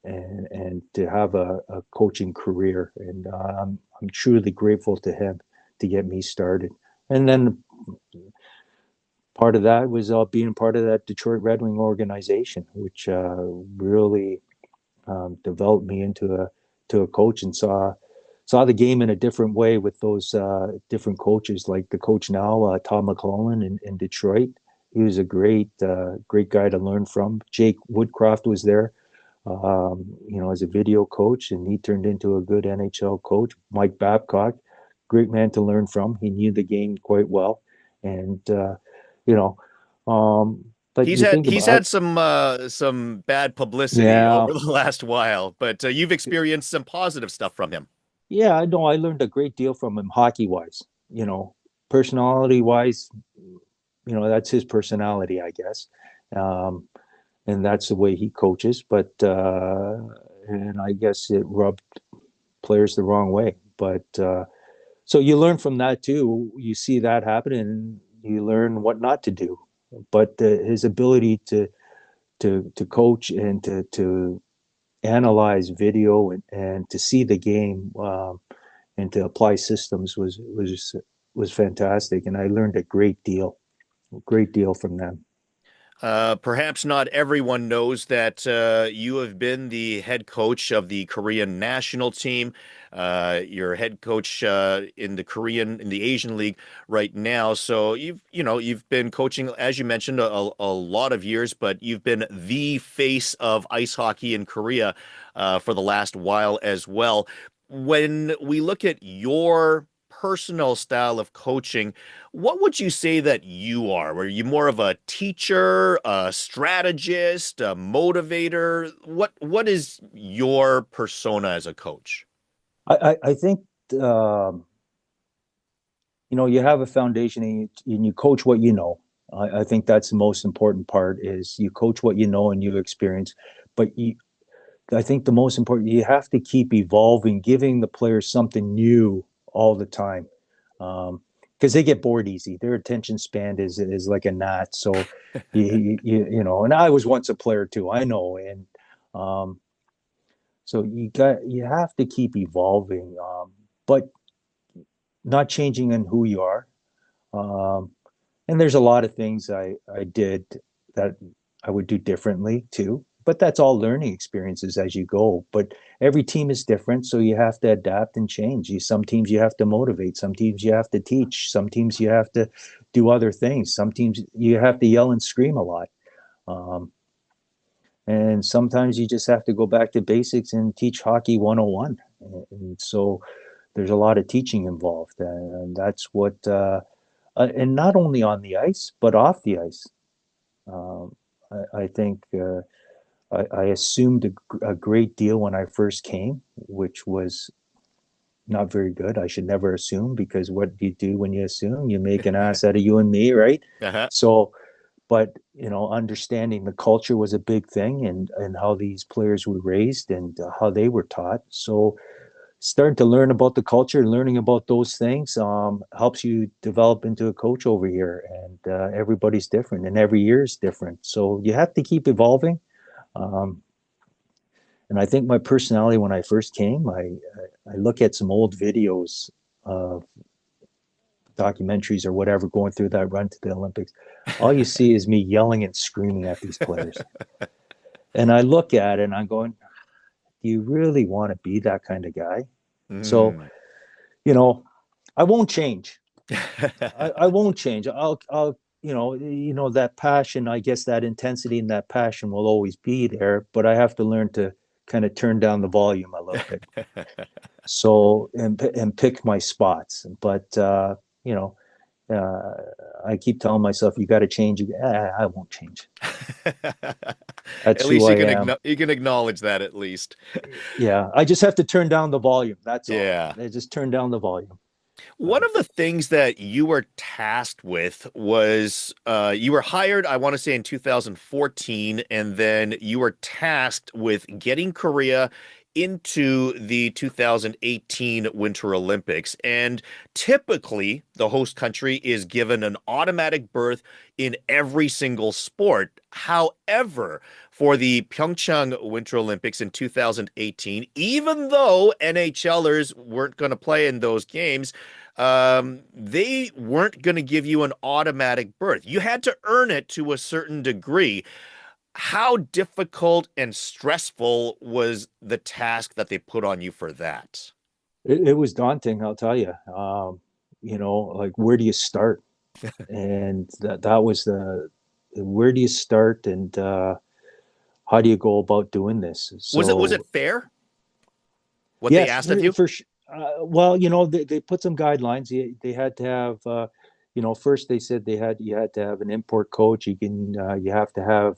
And to have a coaching career. And I'm truly grateful to him to get me started. And then part of that was being part of that Detroit Red Wing organization, which really developed me into a coach, and saw the game in a different way with those different coaches, like the coach now, Tom McClellan in Detroit. He was a great guy to learn from. Jake Woodcroft was there, as a video coach, and he turned into a good NHL coach. Mike Babcock, great man to learn from. He knew the game quite well, and but he's had some bad publicity over the last while, but you've experienced some positive stuff from him. Yeah, I know. I learned a great deal from him, hockey wise. Personality wise, that's his personality, I guess. And that's the way he coaches. But and I guess it rubbed players the wrong way. But so you learn from that too. You see that happen, and you learn what not to do. But his ability to coach and to analyze video and to see the game and to apply systems was fantastic. And I learned a great deal from them. Perhaps not everyone knows that you have been the head coach of the Korean national team. You're head coach in the Asian League right now. So you've been coaching, as you mentioned, a lot of years, but you've been the face of ice hockey in Korea for the last while as well. When we look at your personal style of coaching, what would you say that you are? Were you more of a teacher, a strategist, a motivator? What is your persona as a coach? I think you have a foundation, and you coach what you know. I think that's the most important part, is you coach what you know and you experience. But I think the most important, you have to keep evolving, giving the players something new all the time, because they get bored easy. Their attention span is like a gnat. So and I was once a player too, I know. And so you have to keep evolving, but not changing in who you are. And there's a lot of things I did that I would do differently too. But that's all learning experiences as you go. But every team is different, so you have to adapt and change. Some teams you have to motivate. Some teams you have to teach. Some teams you have to do other things. Some teams you have to yell and scream a lot. And sometimes you just have to go back to basics and teach hockey 101. And so there's a lot of teaching involved. And that's what, and not only on the ice, but off the ice. I think I assumed a great deal when I first came, which was not very good. I should never assume, because what do you do when you assume? You make an ass out of you and me, right? Uh-huh. So, but understanding the culture was a big thing, and how these players were raised and how they were taught. So starting to learn about the culture, learning about those things helps you develop into a coach over here. And everybody's different, and every year is different. So you have to keep evolving. And I think my personality when I first came, I look at some old videos of documentaries or whatever going through that run to the Olympics. All you see is me yelling and screaming at these players. And I look at it and I'm going, do you really want to be that kind of guy? So, I won't change. I won't change. I'll that passion, I guess that intensity and that passion will always be there, but I have to learn to kind of turn down the volume a little bit. So and pick my spots. But you know, I keep telling myself, you got to change. I won't change. That's At who least I am. you can acknowledge that at least. Yeah, I just have to turn down the volume. That's all. Yeah. I just turn down the volume. One of the things that you were tasked with was you were hired, I want to say in 2014, and then you were tasked with getting Korea into the 2018 Winter Olympics. And typically, the host country is given an automatic berth in every single sport. However, for the Pyeongchang Winter Olympics in 2018, even though NHLers weren't going to play in those games, they weren't going to give you an automatic berth. You had to earn it to a certain degree. How difficult and stressful was the task that they put on you for that? It was daunting, I'll tell you. You know, like where do you start? And that was the where do you start, and how do you go about doing this? Was So it fair what they yes, asked of you? for well, you know, they put some guidelines. They had to have, you know, first they said you had to have an import coach. You have to have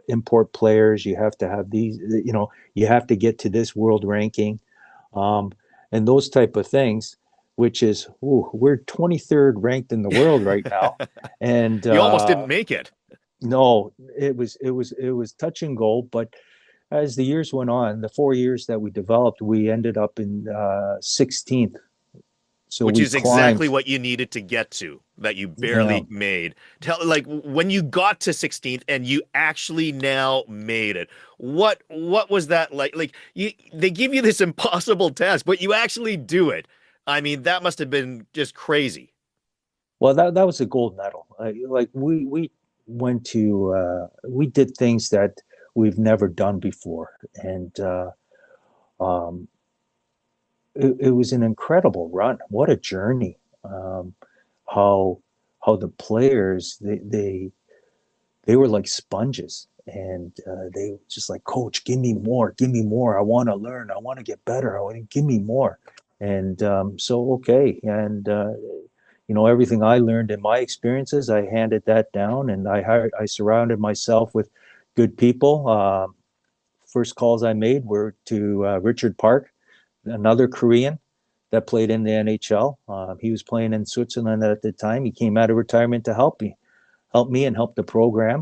import players. You have to have these, you know, you have to get to this world ranking, um, and those type of things. Which is, ooh, we're 23rd ranked in the world right now, and You almost didn't make it. no, it was touch and go, but as the years went on, the 4 years that we developed, we ended up in 16th. So Which we is exactly climbed. what you needed to get to that you Yeah, barely made. Like when you got to 16th and you actually now made it. What was that like? Like they give you this impossible task, but you actually do it. I mean, that must have been just crazy. well, that was a gold medal. Like we went to we did things that we've never done before, and um, it was an incredible run. What a journey! How how the players they were like sponges, and they just like, coach, give me more. I want to learn. I want to get better. I want to give me more. And so okay, and you know, everything I learned in my experiences, I handed that down, and I surrounded myself with good people. First calls I made were to Richard Paek, another Korean that played in the NHL. He was playing in Switzerland at the time. He came out of retirement to help me and help the program,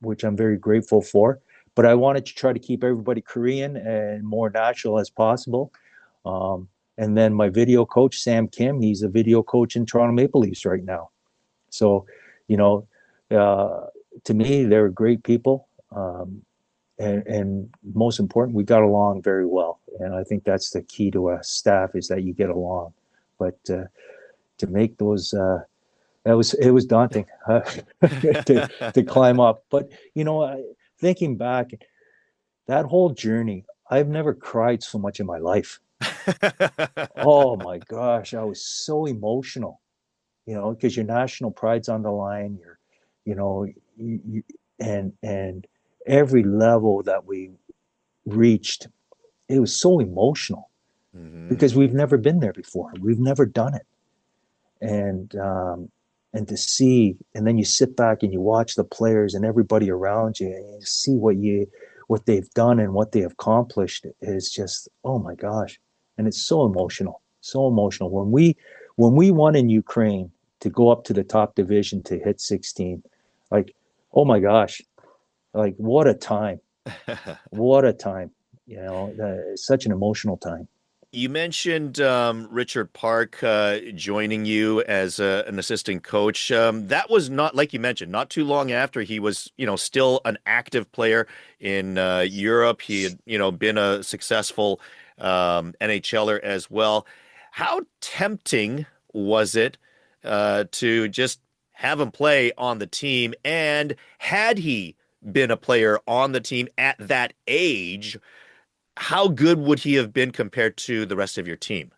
which I'm very grateful for. But I wanted to try to keep everybody Korean and more natural as possible. And then my video coach, Sam Kim, he's a video coach in Toronto Maple Leafs right now. So, you know, to me, they're great people. And most important, we got along very well. And I think that's the key to a staff, is that you get along. But to make those, it was daunting to climb up. But you know, thinking back, that whole journey, I've never cried so much in my life. Oh my gosh, I was so emotional. You know, because your national pride's on the line. You know, and every level that we reached, it was so emotional Hmm. because we've never been there before. We've never done it, and to see, and then you sit back and you watch the players and everybody around you, and you see what they've done and what they have accomplished is just, oh my gosh. And it's so emotional when we won in Ukraine to go up to the top division to hit 16. Like, oh my gosh, like what a time. You know, it's such an emotional time. You mentioned Richard Paek joining you as an assistant coach. That was not, like you mentioned, not too long after he was, you know, still an active player in Europe. He had, you know, been a successful NHLer as well. How tempting was it to just have him play on the team? And had he been a player on the team at that age, how good would he have been compared to the rest of your team?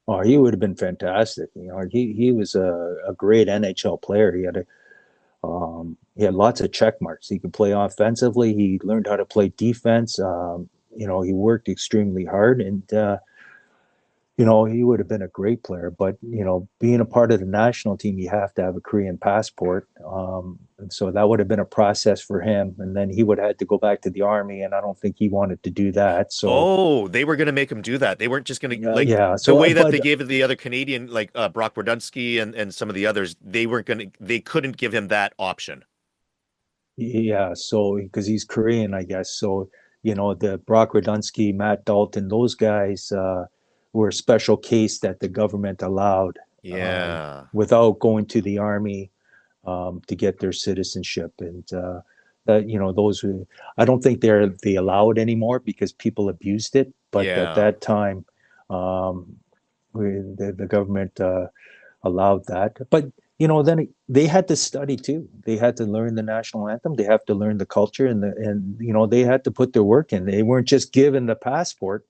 Oh, he would have been fantastic. You know, he was a great NHL player. He had he had lots of check marks. He could play offensively. He learned how to play defense. He worked extremely hard, and he would have been a great player. But being a part of the national team, you have to have a Korean passport, and so that would have been a process for him. And then he would have had to go back to the army, and I don't think he wanted to do that. So, Oh, they were going to make him do that. They weren't just going to like yeah. the So, way that but they gave it the other Canadian, like Brock Burdunsky and some of the others. They couldn't give him that option. yeah, so because he's Korean, I guess. So, the Brock Radunsky, Matt Dalton, those guys were a special case that the government allowed Yeah. without going to the army to get their citizenship. And that, those were, I don't think they allow it anymore because people abused it. But at Yeah. that time, the government allowed that. But then they had to study too. They had to learn the national anthem. They have to learn the culture, and they had to put their work in. They weren't just given the passport.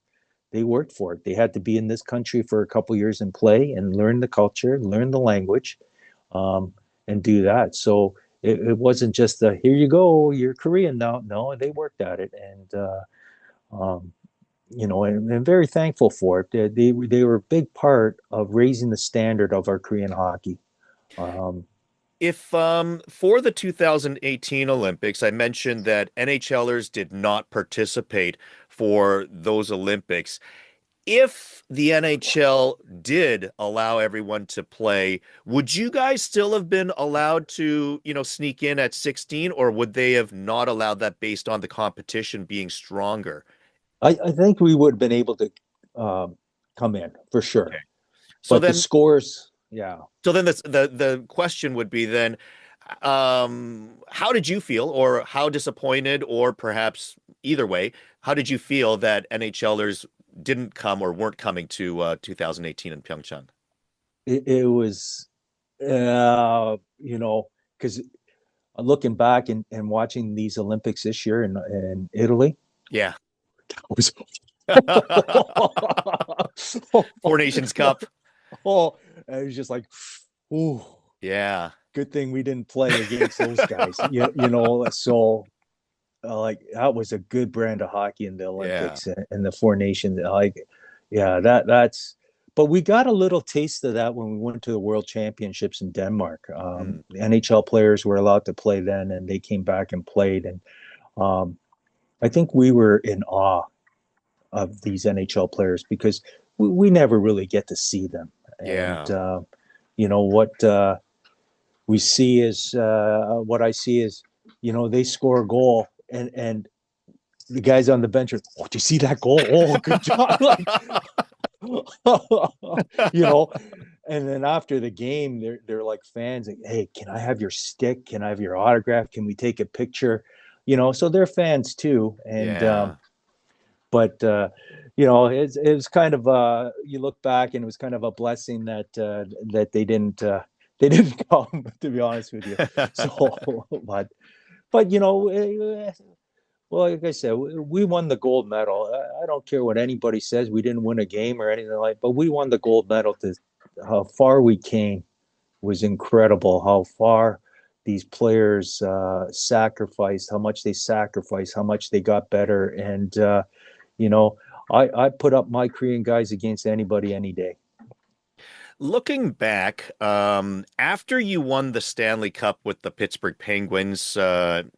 They worked for it. They had to be in this country for a couple years and play and learn the culture, learn the language, and do that. So it wasn't just here you go, you're Korean now. No, they worked at it, um, and very thankful for it. They were a big part of raising the standard of our Korean hockey. Um, If for the 2018 Olympics, I mentioned that NHLers did not participate for those Olympics. If the NHL did allow everyone to play, would you guys still have been allowed to, sneak in at 16, or would they have not allowed that based on the competition being stronger? I think we would have been able to come in for Okay. sure, So but the then scores, yeah. the question would be then, how did you feel, or how disappointed, or perhaps either way, how did you feel that NHLers didn't come or weren't coming to 2018 in Pyeongchang? It was, because looking back and watching these Olympics this year in Italy, Yeah. that was Four Nations Cup. oh, it was just like, oh, Yeah. good thing we didn't play against those guys. So like that was a good brand of hockey in the Yeah. Olympics and the Four Nations. Like, yeah, that's. But we got a little taste of that when we went to the World Championships in Denmark. Mm. The NHL players were allowed to play then, and they came back and played. And I think we were in awe of these NHL players because we never really get to see them. And Yeah. what we see is what I see is, they score a goal and the guys on the bench are, oh, do you see that goal? Oh, good job. Like, you know, and then after the game, they're like fans, like, hey, can I have your stick? Can I have your autograph? Can we take a picture? So they're fans too. And Yeah. but it was kind of you look back and it was kind of a blessing that they didn't come, to be honest with you. So, but well, like I said, we won the gold medal. I don't care what anybody says. We didn't win a game or anything like, but we won the gold medal. To how far we came was incredible. How far these players sacrificed, how much they sacrificed, how much they got better, and you know, I put up my Korean guys against anybody any day. Looking back, after you won the Stanley Cup with the Pittsburgh Penguins,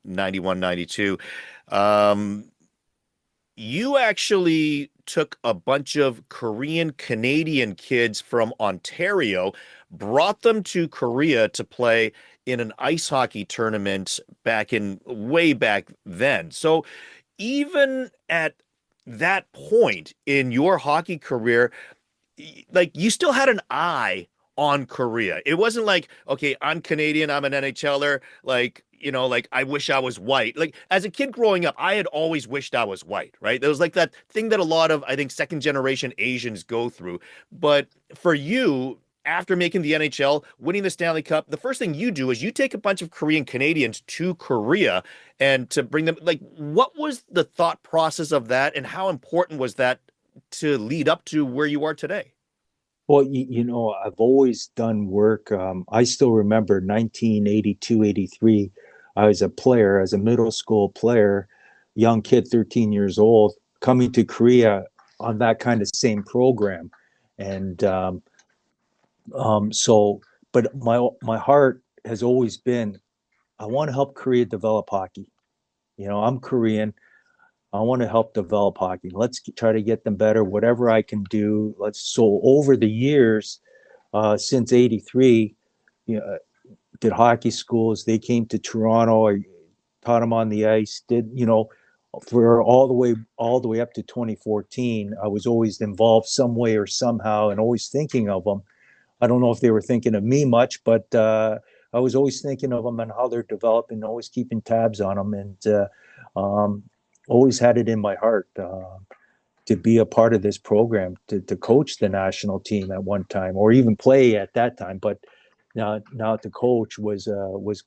91, 92, you actually took a bunch of Korean Canadian kids from Ontario, brought them to Korea to play in an ice hockey tournament way back then. So even at that point in your hockey career, like you still had an eye on Korea. It wasn't like, okay, I'm Canadian, I'm an NHLer, like I wish I was white. Like as a kid growing up, I had always wished I was white, right? There was like that thing that a lot of, I think, second generation Asians go through. But for you, after making the NHL, winning the Stanley Cup, the first thing you do is you take a bunch of Korean Canadians to Korea and to bring them, like, what was the thought process of that and how important was that to lead up to where you are today? Well, I've always done work. I still remember 1982, 83. I was a player, as a middle school player, young kid, 13 years old, coming to Korea on that kind of same program. And so, but my heart has always been, I want to help Korea develop hockey. I'm Korean. I want to help develop hockey. Let's try to get them better, whatever I can do. So over the years, since '83, did hockey schools. They came to Toronto. I taught them on the ice. For all the way up to 2014, I was always involved some way or somehow, and always thinking of them. I don't know if they were thinking of me much, but I was always thinking of them and how they're developing, always keeping tabs on them, and always had it in my heart to be a part of this program, to coach the national team at one time, or even play at that time. But now to coach was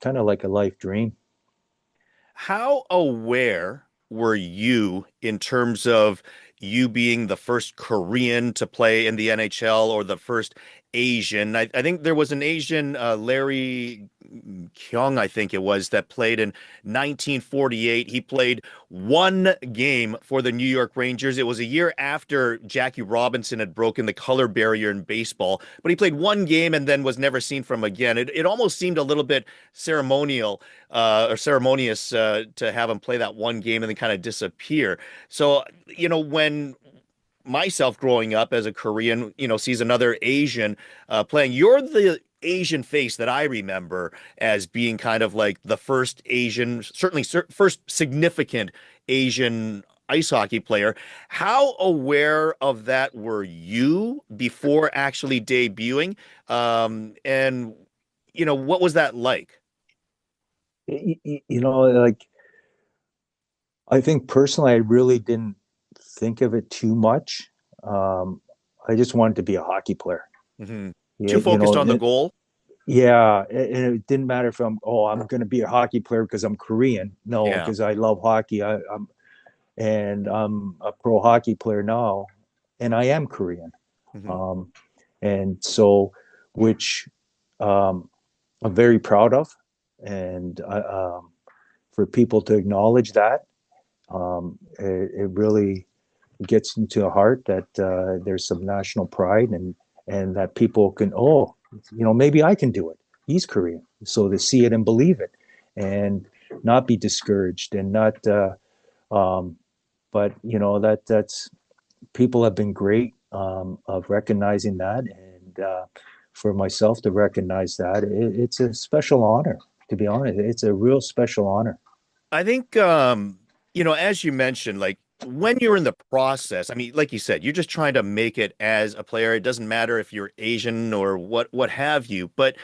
kind of like a life dream. How aware were you in terms of you being the first Korean to play in the NHL or the first Asian? I think there was an Asian, Larry Kyung, I think it was, that played in 1948. He played one game for the New York Rangers. It was a year after Jackie Robinson had broken the color barrier in baseball, but he played one game and then was never seen from again. It almost seemed a little bit ceremonial or ceremonious to have him play that one game and then kind of disappear. So, when myself growing up as a Korean, sees another Asian playing, you're the Asian face that I remember as being kind of like the first Asian, certainly first significant Asian ice hockey player. How aware of that were you before actually debuting? And, what was that like? Like, I think personally, I really didn't think of it too much. I just wanted to be a hockey player. Mm-hmm. Yeah, Too focused on the goal? yeah, and it didn't matter if I'm going to be a hockey player because I'm Korean. No, Yeah. because I love hockey. I'm a pro hockey player now, and I am Korean. Mm-hmm. And so, which I'm very proud of, and for people to acknowledge that, it really gets into the heart that there's some national pride, and that people can, maybe I can do it. He's Korean, so to see it and believe it, and not be discouraged, and not. But that's people have been great of recognizing that, and for myself to recognize that, it's a special honor. To be honest, it's a real special honor. I think, as you mentioned, like when you're in the process, I mean, like you said, you're just trying to make it as a player. It doesn't matter if you're Asian or what have you. But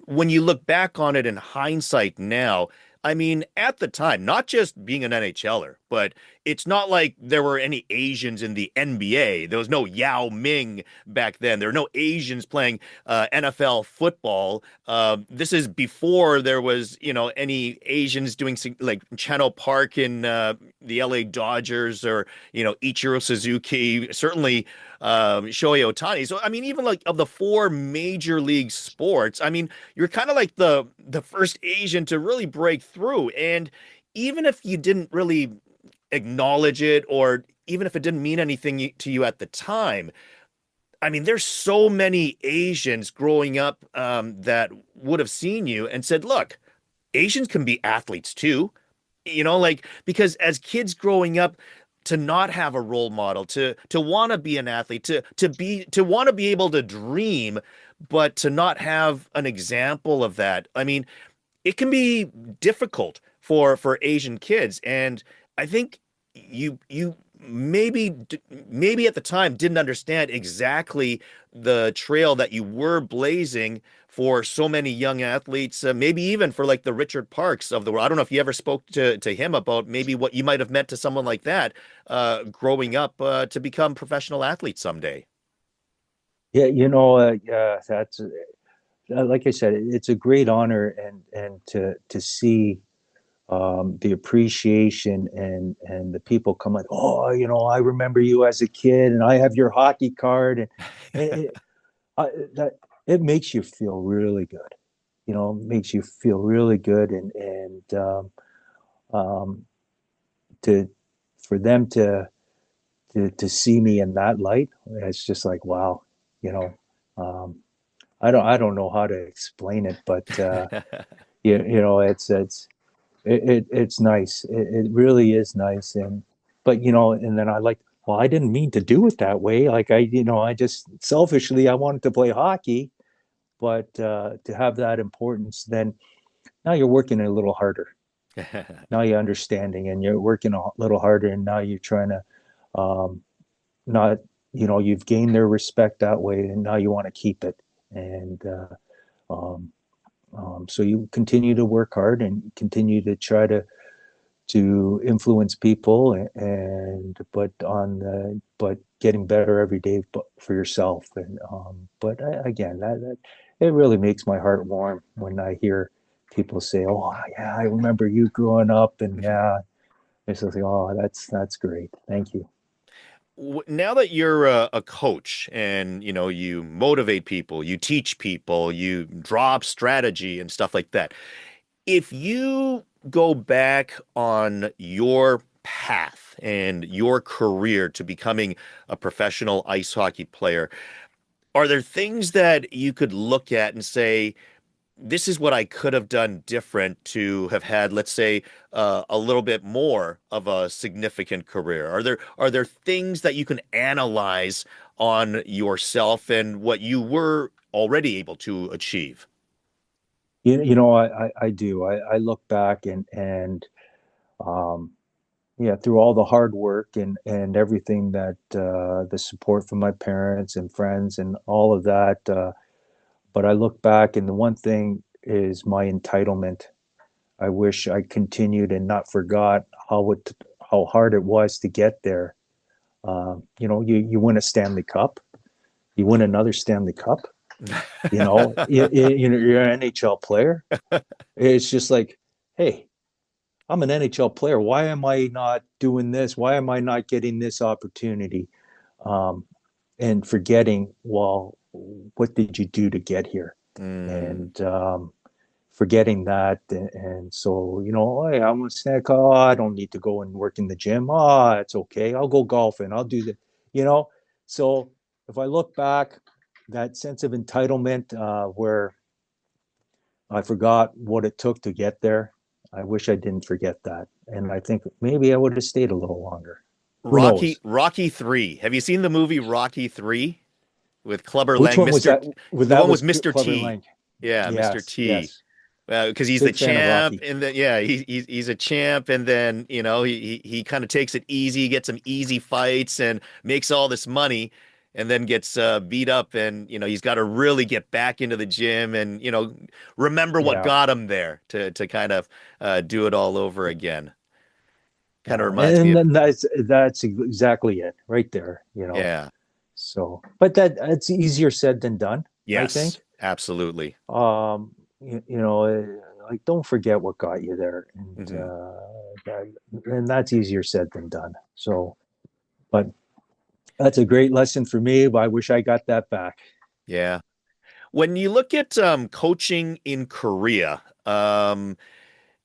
when you look back on it in hindsight now, I mean, at the time, not just being an NHLer, but it's not like there were any Asians in the NBA. There was no Yao Ming back then. There were no Asians playing NFL football. This is before there was, any Asians doing like Channel Park in the LA Dodgers, or, Ichiro Suzuki, certainly Shohei Ohtani. So, I mean, even like of the four major league sports, I mean, you're kind of like the first Asian to really break through. And even if you didn't really acknowledge it, or even if it didn't mean anything to you at the time, I mean, there's so many Asians growing up that would have seen you and said, look, Asians can be athletes too. Like, because as kids growing up, to not have a role model, to want to be an athlete, to want to be able to dream, but to not have an example of that. I mean, it can be difficult for Asian kids, and I think you maybe at the time didn't understand exactly the trail that you were blazing for so many young athletes, maybe even for like the Richard Parks of the world. I don't know if you ever spoke to him about maybe what you might have meant to someone like that growing up to become professional athletes someday. Yeah, that's like I said, it's a great honor, and to see the appreciation, and the people come like, I remember you as a kid, and I have your hockey card, and it, that it makes you feel really good. makes you feel really good. Um, to for them to see me in that light, it's just like, wow, you know, um, I don't know how to explain it, but it's nice. It really is nice. And then well, I didn't mean to do it that way. Like I just selfishly, I wanted to play hockey, but to have that importance, then now you're working a little harder. Now you're understanding and you're working a little harder, and now you're trying to, um, not, you've gained their respect that way, and now you want to keep it. And, um, so you continue to work hard and continue to try to influence people, but getting better every day for yourself. But again, that it really makes my heart warm when I hear people say, "Oh yeah, I remember you growing up," and yeah, it's like, "Oh, that's great. Thank you." Now that you're a coach and you motivate people, you teach people, you draw up strategy and stuff like that. If you go back on your path and your career to becoming a professional ice hockey player, are there things that you could look at and say, this is what I could have done different to have had, let's say, a little bit more of a significant career? Are there things that you can analyze on yourself and what you were already able to achieve? I do. I look back and yeah, through all the hard work and everything that the support from my parents and friends and all of that. But I look back, and the one thing is my entitlement. I wish I continued and not forgot how hard it was to get there. You win a Stanley Cup, you win another Stanley Cup. You're an NHL player. It's just like, hey, I'm an NHL player. Why am I not doing this? Why am I not getting this opportunity? Um, and forgetting, well, what did you do to get here? Mm, And forgetting that. And so, hey, I'm a snack. Oh, I don't need to go and work in the gym. Oh, it's okay. I'll go golfing. I'll do that. You know, so if I look back, that sense of entitlement, where I forgot what it took to get there. I wish I didn't forget that. And I think maybe I would have stayed a little longer. Who Rocky knows? Rocky 3. Have you seen the movie Rocky 3 with Clubber Which Lang, one was Mr. that? With The that one with was Mr. Clever T. Lang. Yeah, Mr. Yes, T. yes. Because he's the Big fan of champ, Rocky. and then yeah, he's a champ, and then he kind of takes it easy, gets some easy fights, and makes all this money, and then gets beat up, and he's got to really get back into the gym, and remember what Yeah, got him there to kind of do it all over again. Kind of yeah. reminds me And of then that's exactly it right there. yeah, So, but that's easier said than done, I yes, think. absolutely. Like, don't forget what got you there, Hmm. and that's easier said than done. So, but that's a great lesson for me. But I wish I got that back. Yeah. When you look at coaching in Korea,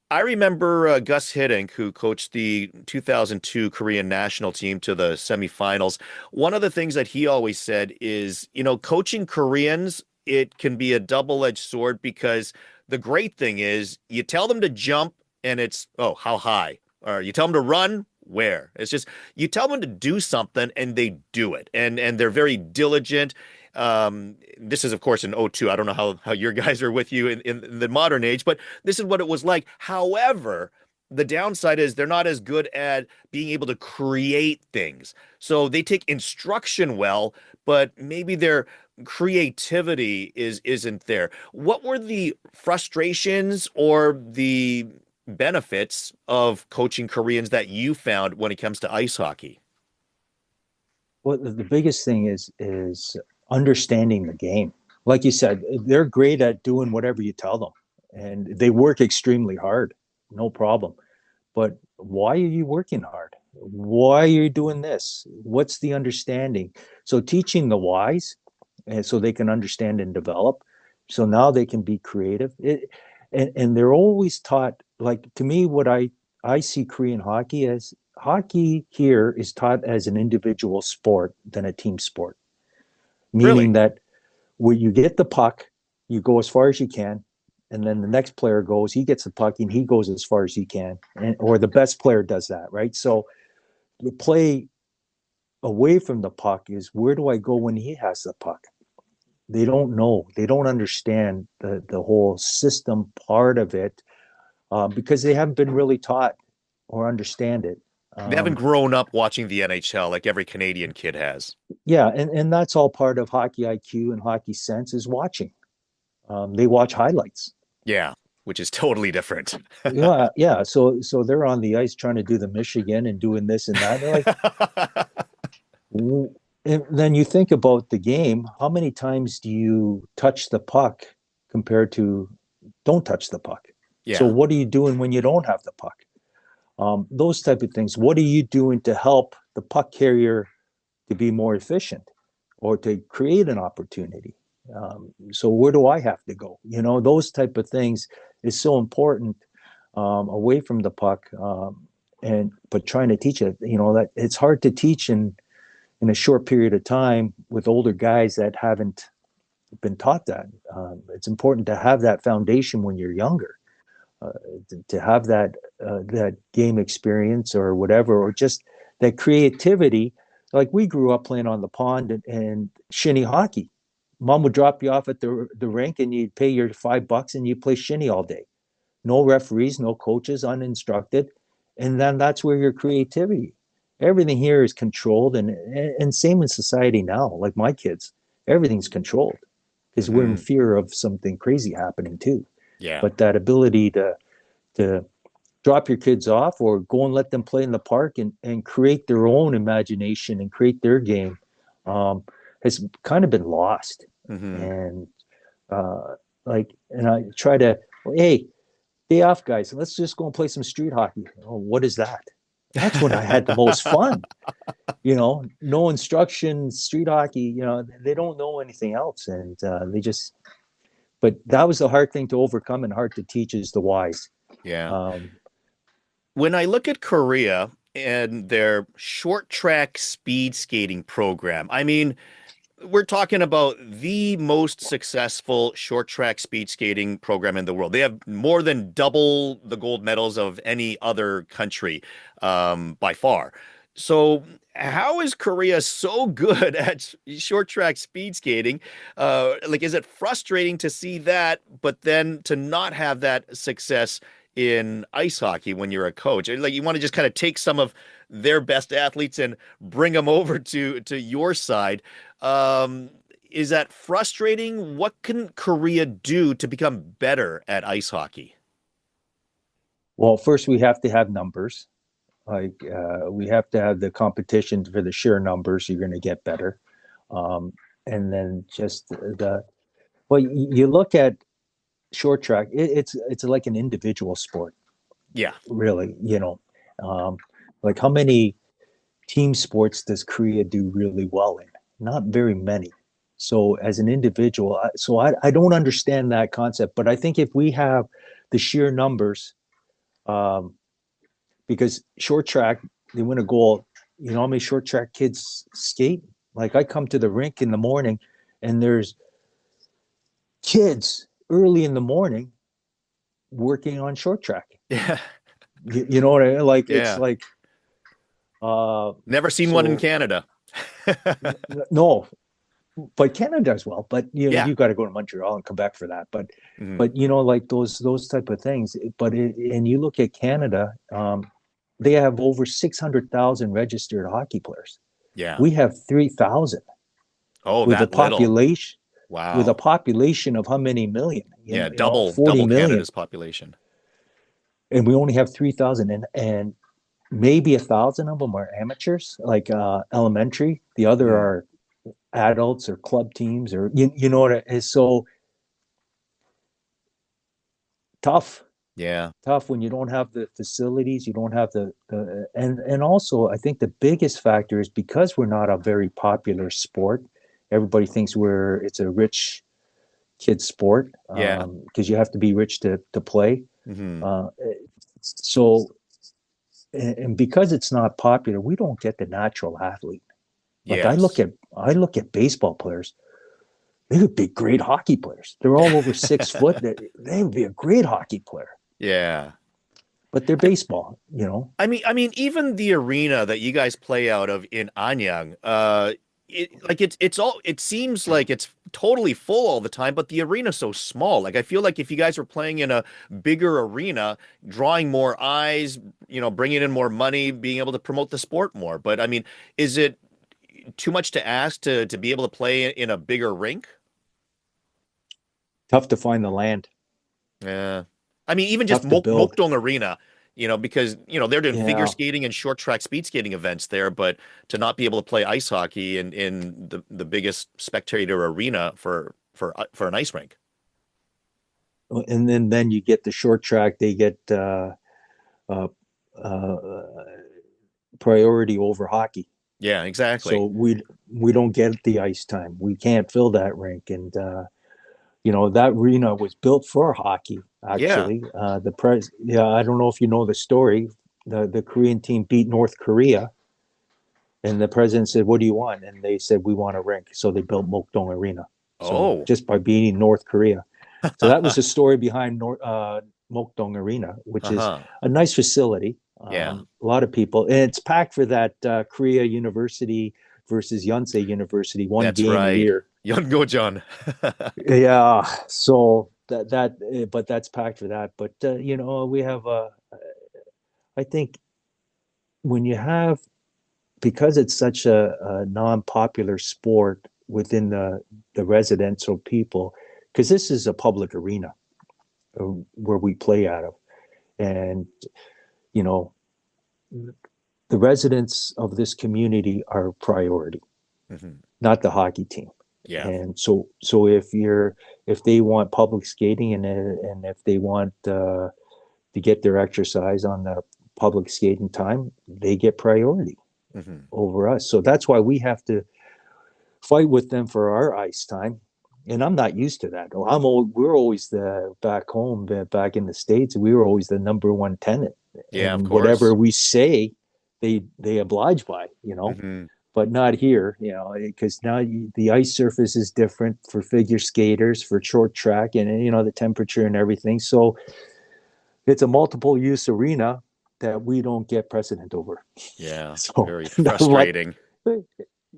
I remember Gus Hiddink, who coached the 2002 Korean national team to the semifinals. One of the things that he always said is, coaching Koreans, it can be a double-edged sword because the great thing is you tell them to jump and it's, oh, how high? Or you tell them to run, where? It's just you tell them to do something and they do it. And they're very diligent. This is, of course, in '02. I don't know how your guys are with you in the modern age, but this is what it was like. However, the downside is they're not as good at being able to create things. So they take instruction well, but maybe their creativity isn't there. What were the frustrations or the benefits of coaching Koreans that you found when it comes to ice hockey? Well, the biggest thing is understanding the game. Like you said, they're great at doing whatever you tell them, and they work extremely hard. No problem. But why are you working hard? Why are you doing this? What's the understanding? So teaching the whys, and so they can understand and develop. So now they can be creative. And they're always taught, like, to me, what I see Korean hockey as, hockey here is taught as an individual sport than a team sport, meaning Really? that where you get the puck, you go as far as you can, and then the next player goes, he gets the puck and he goes as far as he can, or the best player does that, right? So the play away from the puck is, where do I go when he has the puck? They don't know. They don't understand the whole system part of it, because they haven't been really taught or understand it. They haven't grown up watching the NHL like every Canadian kid has. Yeah, and that's all part of hockey IQ and hockey sense, is watching. They watch highlights. Yeah, which is totally different. Yeah. So they're on the ice trying to do the Michigan and doing this and that. They're like, and then you think about the game. How many times do you touch the puck compared to don't touch the puck? Yeah. So what are you doing when you don't have the puck? Those type of things. What are you doing to help the puck carrier to be more efficient or to create an opportunity? So where do I have to go? Those type of things is so important, away from the puck, but trying to teach it. That it's hard to teach in a short period of time with older guys that haven't been taught that. It's important to have that foundation when you're younger, to have that game experience or whatever, or just that creativity. Like, we grew up playing on the pond and shinny hockey. Mom would drop you off at the rink and you'd pay your $5 and you play shinny all day. No referees, no coaches, uninstructed. And then that's where your creativity. Everything here is controlled, and same in society now. Like my kids, everything's controlled because we're in fear of something crazy happening too. Yeah. But that ability to drop your kids off or go and let them play in the park and create their own imagination and create their game, has kind of been lost. And and I try to, hey, day off, guys, let's just go and play some street hockey. Oh, what is that? That's when I had the most fun. No instruction, street hockey. They don't know anything else, and they just. But that was the hard thing to overcome and hard to teach, is the whys. Yeah. When I look at Korea and their short track speed skating program, I mean, we're talking about the most successful short track speed skating program in the world. They have more than double the gold medals of any other country, by far. So how is Korea so good at short track speed skating? Is it frustrating to see that, but then to not have that success in ice hockey when you're a coach? Like, you want to just kind of take some of their best athletes and bring them over to your side. Is that frustrating? What can Korea do to become better at ice hockey? Well, first we have to have numbers. We have to have the competition for the sheer numbers. You're going to get better. And then just you look at short track, it's like an individual sport. Yeah. Really, like, how many team sports does Korea do really well in? Not very many. So as an individual, I don't understand that concept, but I think if we have the sheer numbers, because short track, they win a goal. You know how many short track kids skate? Like, I come to the rink in the morning and there's kids early in the morning working on short track. Yeah. You know what I mean? Like, Yeah. it's like, never seen one in Canada. No, but Canada does well. But Yeah. you got to go to Montreal and come back for that. But like those type of things. But and you look at Canada, they have over 600,000 registered hockey players. Yeah. We have 3,000. Oh, with that a population. Little. Wow. With a population of how many million? Double 40 million. Canada's population. And we only have 3,000, and maybe 1,000 of them are amateurs, like elementary. The other are adults or club teams, or you know what it is. So tough. Yeah. Tough when you don't have the facilities, you don't have and also I think the biggest factor is because we're not a very popular sport. Everybody thinks it's a rich kid sport Yeah. because you have to be rich to play. Hmm. Uh, so, and because it's not popular, we don't get the natural athlete. Like Yes. I look at baseball players. They would be great hockey players. They're all over 6 foot. They would be a great hockey player, Yeah. but they're baseball, you know. I mean, even the arena that you guys play out of in Anyang, it's all, it seems like it's totally full all the time, but the arena's so small. Like, I feel like if you guys were playing in a bigger arena, drawing more eyes, bringing in more money, being able to promote the sport more. But I mean, is it too much to ask to be able to play in a bigger rink? Tough to find the land. Yeah. I mean, even just Tough to build. Mokdong Arena, because, they're doing figure Yeah. skating and short track speed skating events there, but to not be able to play ice hockey in the biggest spectator arena for an ice rink. And then you get the short track. They get uh, uh, priority over hockey. Yeah, So exactly. we don't get the ice time. We can't fill that rink, and that arena was built for hockey. Yeah. Actually, yeah, I don't know if you know the story. The Korean team beat North Korea, and the president said, "What do you want?" And they said, "We want a rink." So they built Mokdong Arena. So Oh. just by beating North Korea, so that was the story behind Mokdong Arena, which is Uh-huh. a nice facility. Yeah. A lot of people, and it's packed for that Korea University versus Yonsei University, one That's game a right. year. Yeongojeon. Yeah, so but that's packed for that. But we have I think when you have because it's such a non-popular sport within the residential people, because this is a public arena where we play out of, and you know the residents of this community are priority, Mhm. not the hockey team. Yeah. And so if they want public skating and if they want to get their exercise on the public skating time, they get priority Hmm. over us. So that's why we have to fight with them for our ice time. And I'm not used to that. We're always the back home, back in the States. We were always the number one tenant, Yeah, of and course. whatever we say, they oblige by. Hmm. But not here, because now the ice surface is different for figure skaters, for short track, and the temperature and everything. So it's a multiple use arena that we don't get precedent over. Yeah. So Very like, frustrating.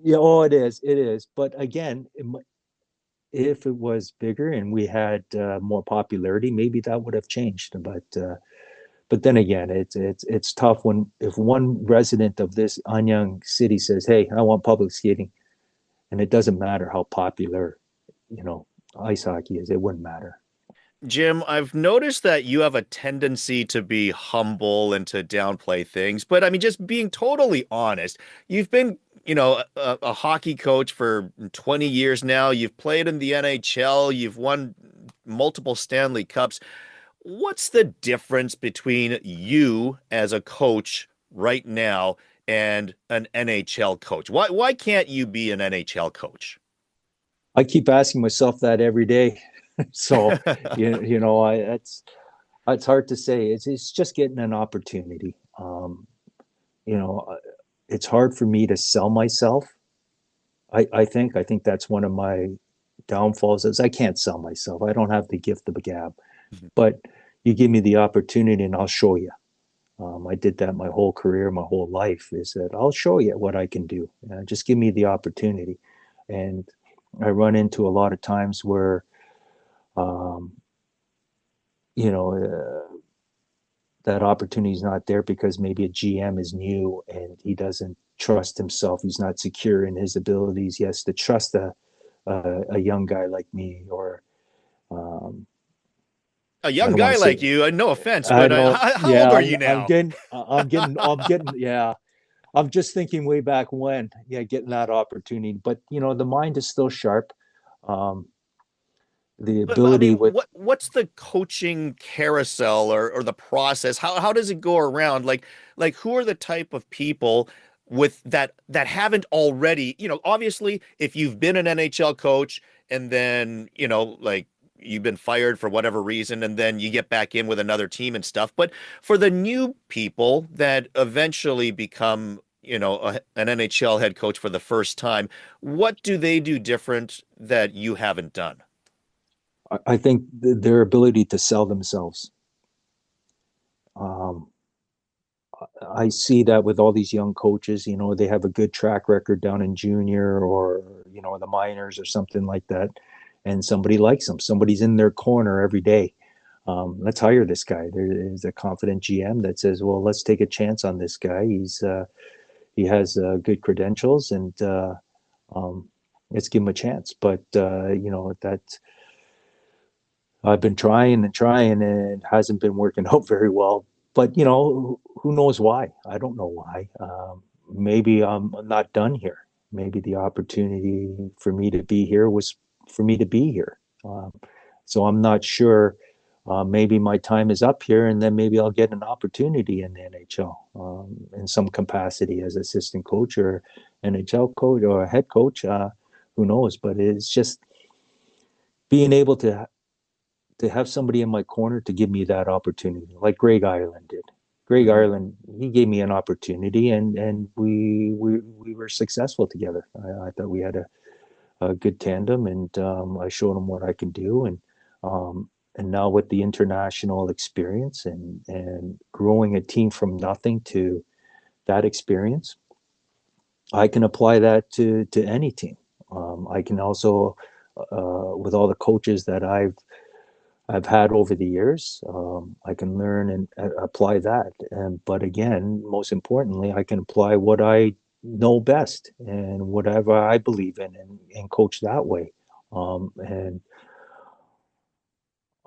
yeah, oh, it is. But again, if it was bigger and we had more popularity, maybe that would have changed. But then again, it's tough when if one resident of this Anyang city says, "Hey, I want public skating," and it doesn't matter how popular, you know, ice hockey is, it wouldn't matter. Jim, I've noticed that you have a tendency to be humble and to downplay things, but I mean, just being totally honest, you've been, a hockey coach for 20 years now. You've played in the NHL, you've won multiple Stanley Cups. What's the difference between you as a coach right now and an NHL coach? Why can't you be an NHL coach? I keep asking myself that every day. So it's hard to say. It's just getting an opportunity. You know, it's hard for me to sell myself. I think that's one of my downfalls is I can't sell myself. I don't have the gift of the gab. But you give me the opportunity and I'll show you. I did that my whole career, my whole life is that I'll show you what I can do. Just give me the opportunity. And I run into a lot of times where, um, you know, that opportunity is not there because maybe a GM is new and he doesn't trust himself. He's not secure in his abilities. He has to trust a young guy like me, or um, A I young don't want guy to like say. you, no offense, I but know. how old Yeah, are I'm, you I'm now? getting, I'm getting. Yeah, I'm just thinking way back when. Yeah, getting that opportunity, but the mind is still sharp. Um, the But I ability mean, with what's the coaching carousel or the process? How does it go around? Like who are the type of people with that haven't already, obviously if you've been an NHL coach and then, like you've been fired for whatever reason, and then you get back in with another team and stuff. But for the new people that eventually become, an NHL head coach for the first time, what do they do different that you haven't done? I think their ability to sell themselves. Um, I see that with all these young coaches. They have a good track record down in junior or the minors or something like that, and somebody likes them. Somebody's in their corner every day. Let's hire this guy. There is a confident GM that says, "Well, let's take a chance on this guy. He has good credentials, and um, let's give him a chance." But that I've been trying and trying, and it hasn't been working out very well. But who knows why? I don't know why. Maybe I'm not done here. Maybe the opportunity for me to be here was for me to be here. So I'm not sure. Maybe my time is up here, and then maybe I'll get an opportunity in the NHL in some capacity as assistant coach or NHL coach or a head coach. Who knows? But it's just being able to have somebody in my corner to give me that opportunity, like Greg Ireland did. Greg Hmm. Ireland, he gave me an opportunity, and we were successful together. I thought we had a good tandem, and I showed him what I can do, and now with the international experience and growing a team from nothing to that experience, I can apply that to any team. I can also, with all the coaches that I've had over the years. I can learn and apply that. But again, most importantly, I can apply what I know best and whatever I believe in and coach that way. And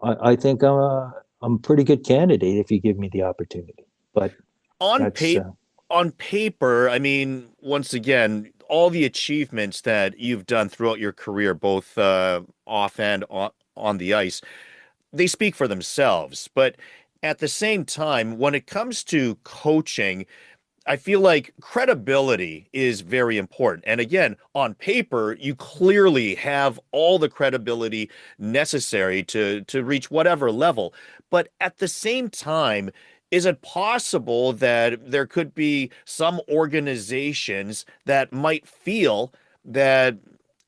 I think I'm a pretty good candidate if you give me the opportunity. But On that's, paper, on paper, I mean, once again, all the achievements that you've done throughout your career, both off and on the ice, they speak for themselves. But at the same time, when it comes to coaching, I feel like credibility is very important. And again, on paper, you clearly have all the credibility necessary to reach whatever level. But at the same time, is it possible that there could be some organizations that might feel that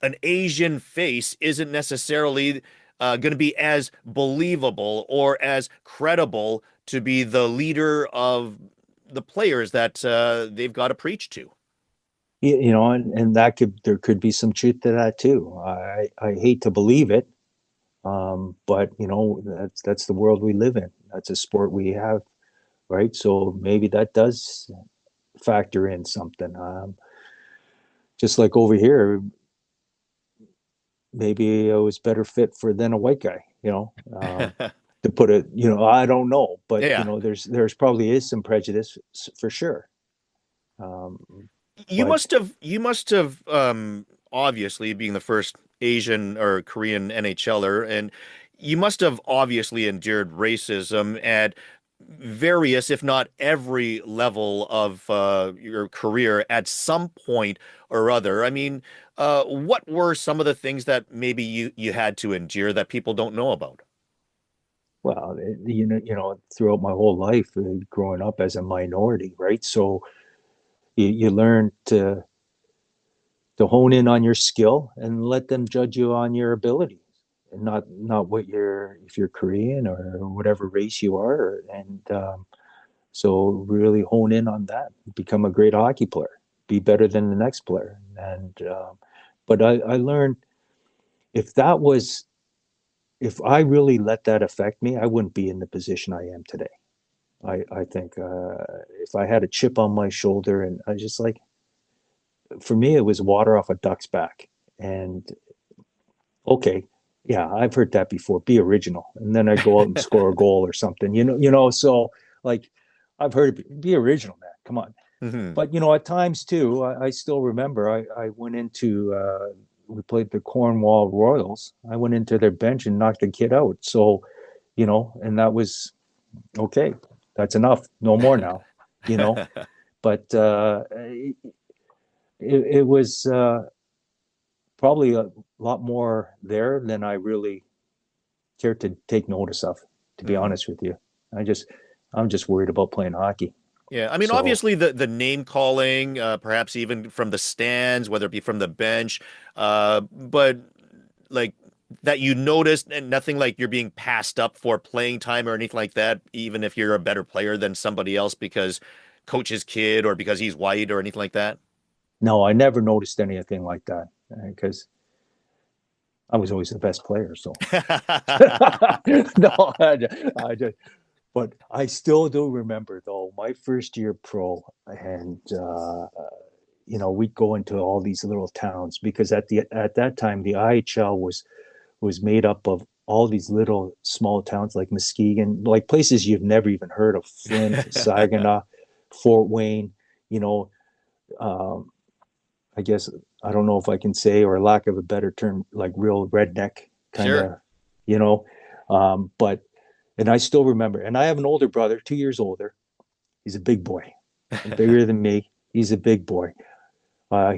an Asian face isn't necessarily going to be as believable or as credible to be the leader of the players that they've got to preach to? and that there could be some truth to that too. I hate to believe it, but that's the world we live in. That's a sport we have, right? So maybe that does factor in something. Just like over here, maybe I was better fit for than a white guy. To put it, I don't know, but Yeah. there's probably is some prejudice for sure. Um, but You must have obviously being the first Asian or Korean NHLer, and you must have obviously endured racism at various, if not every level of your career at some point or other. I mean, what were some of the things that maybe you had to endure that people don't know about? well, throughout my whole life, growing up as a minority, right? So you learn to hone in on your skill and let them judge you on your ability, and not what you're if you're Korean or whatever race you are. And so really hone in on that, become a great hockey player, be better than the next player. And but I learned if that was if I really let that affect me, I wouldn't be in the position I am today. I think if I had a chip on my shoulder, and I just like, for me, it was water off a duck's back. And okay, yeah, I've heard that before. Be original, and then I go out and score a goal or something. So like I've heard it. Be original, man. Come on. Hmm. But at times too, I still remember I went into we played the Cornwall Royals. I went into their bench and knocked the kid out. So, and that was okay. That's enough. No more now. You know, but it was. probably a lot more there than I really care to take notice of, to be Mm. honest with you. I'm just worried about playing hockey. Yeah, I mean, So obviously the name calling, perhaps even from the stands, whether it be from the bench, but like that you noticed, and nothing like you're being passed up for playing time or anything like that, even if you're a better player than somebody else because coach's kid or because he's white or anything like that. no, I never noticed anything like that because I was always the best player. So no, I just, but I still do remember though my first year pro, and we'd go into all these little towns because at that time the IHL was made up of all these little small towns like Muskegon, like places you've never even heard of, Flint, Saginaw, Fort Wayne, you know, um, I guess I don't know if I can say, or lack of a better term, like real redneck kind Sure. of, you know. But and I still remember, and I have an older brother, 2 years older. He's a big boy, bigger than me. He's a big boy.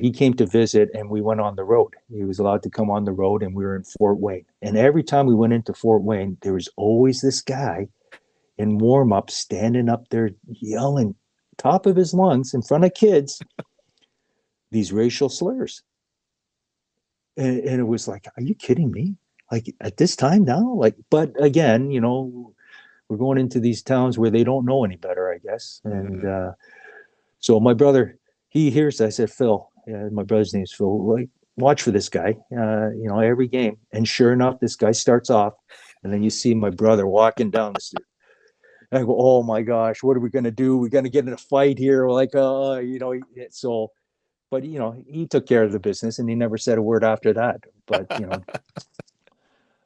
He came to visit, and we went on the road. He was allowed to come on the road, and we were in Fort Wayne. And every time we went into Fort Wayne, there was always this guy in warm up, standing up there yelling top of his lungs in front of kids these racial slurs. And it was like, are you kidding me? Like at this time now? Like, but again, we're going into these towns where they don't know any better, I guess. And Mhm. so my brother, he hears, I said, Phil, my brother's name is Phil, like, watch for this guy, every game. And sure enough, this guy starts off. And then you see my brother walking down the street. And I go, oh my gosh, what are we going to do? We're going to get in a fight here. We're like, so, but, he took care of the business and he never said a word after that. But,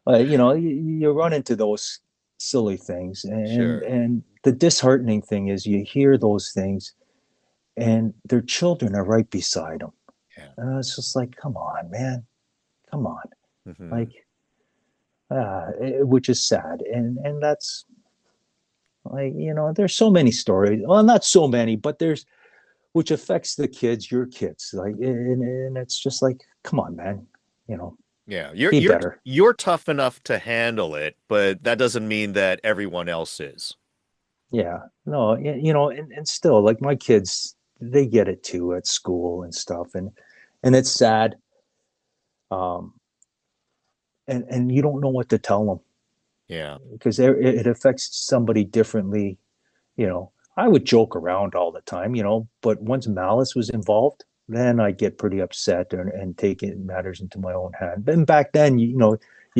you run into those silly things. And, Sure. and the disheartening thing is you hear those things and their children are right beside them. Yeah. And it's just like, come on, man, come on. Hmm. Like, which is sad. And that's like, there's so many stories. Well, not so many, but there's, which affects the kids, your kids. Like, and it's just like, come on, man, you know, Yeah, you're be you're better. you're tough enough to handle it, but that doesn't mean that everyone else is. Yeah, no, and still, like my kids, they get it too at school and stuff, and it's sad. Um, and you don't know what to tell them Yeah. because it affects somebody differently. I would joke around all the time, but once malice was involved, then I get pretty upset and take it matters into my own hand. And back then, you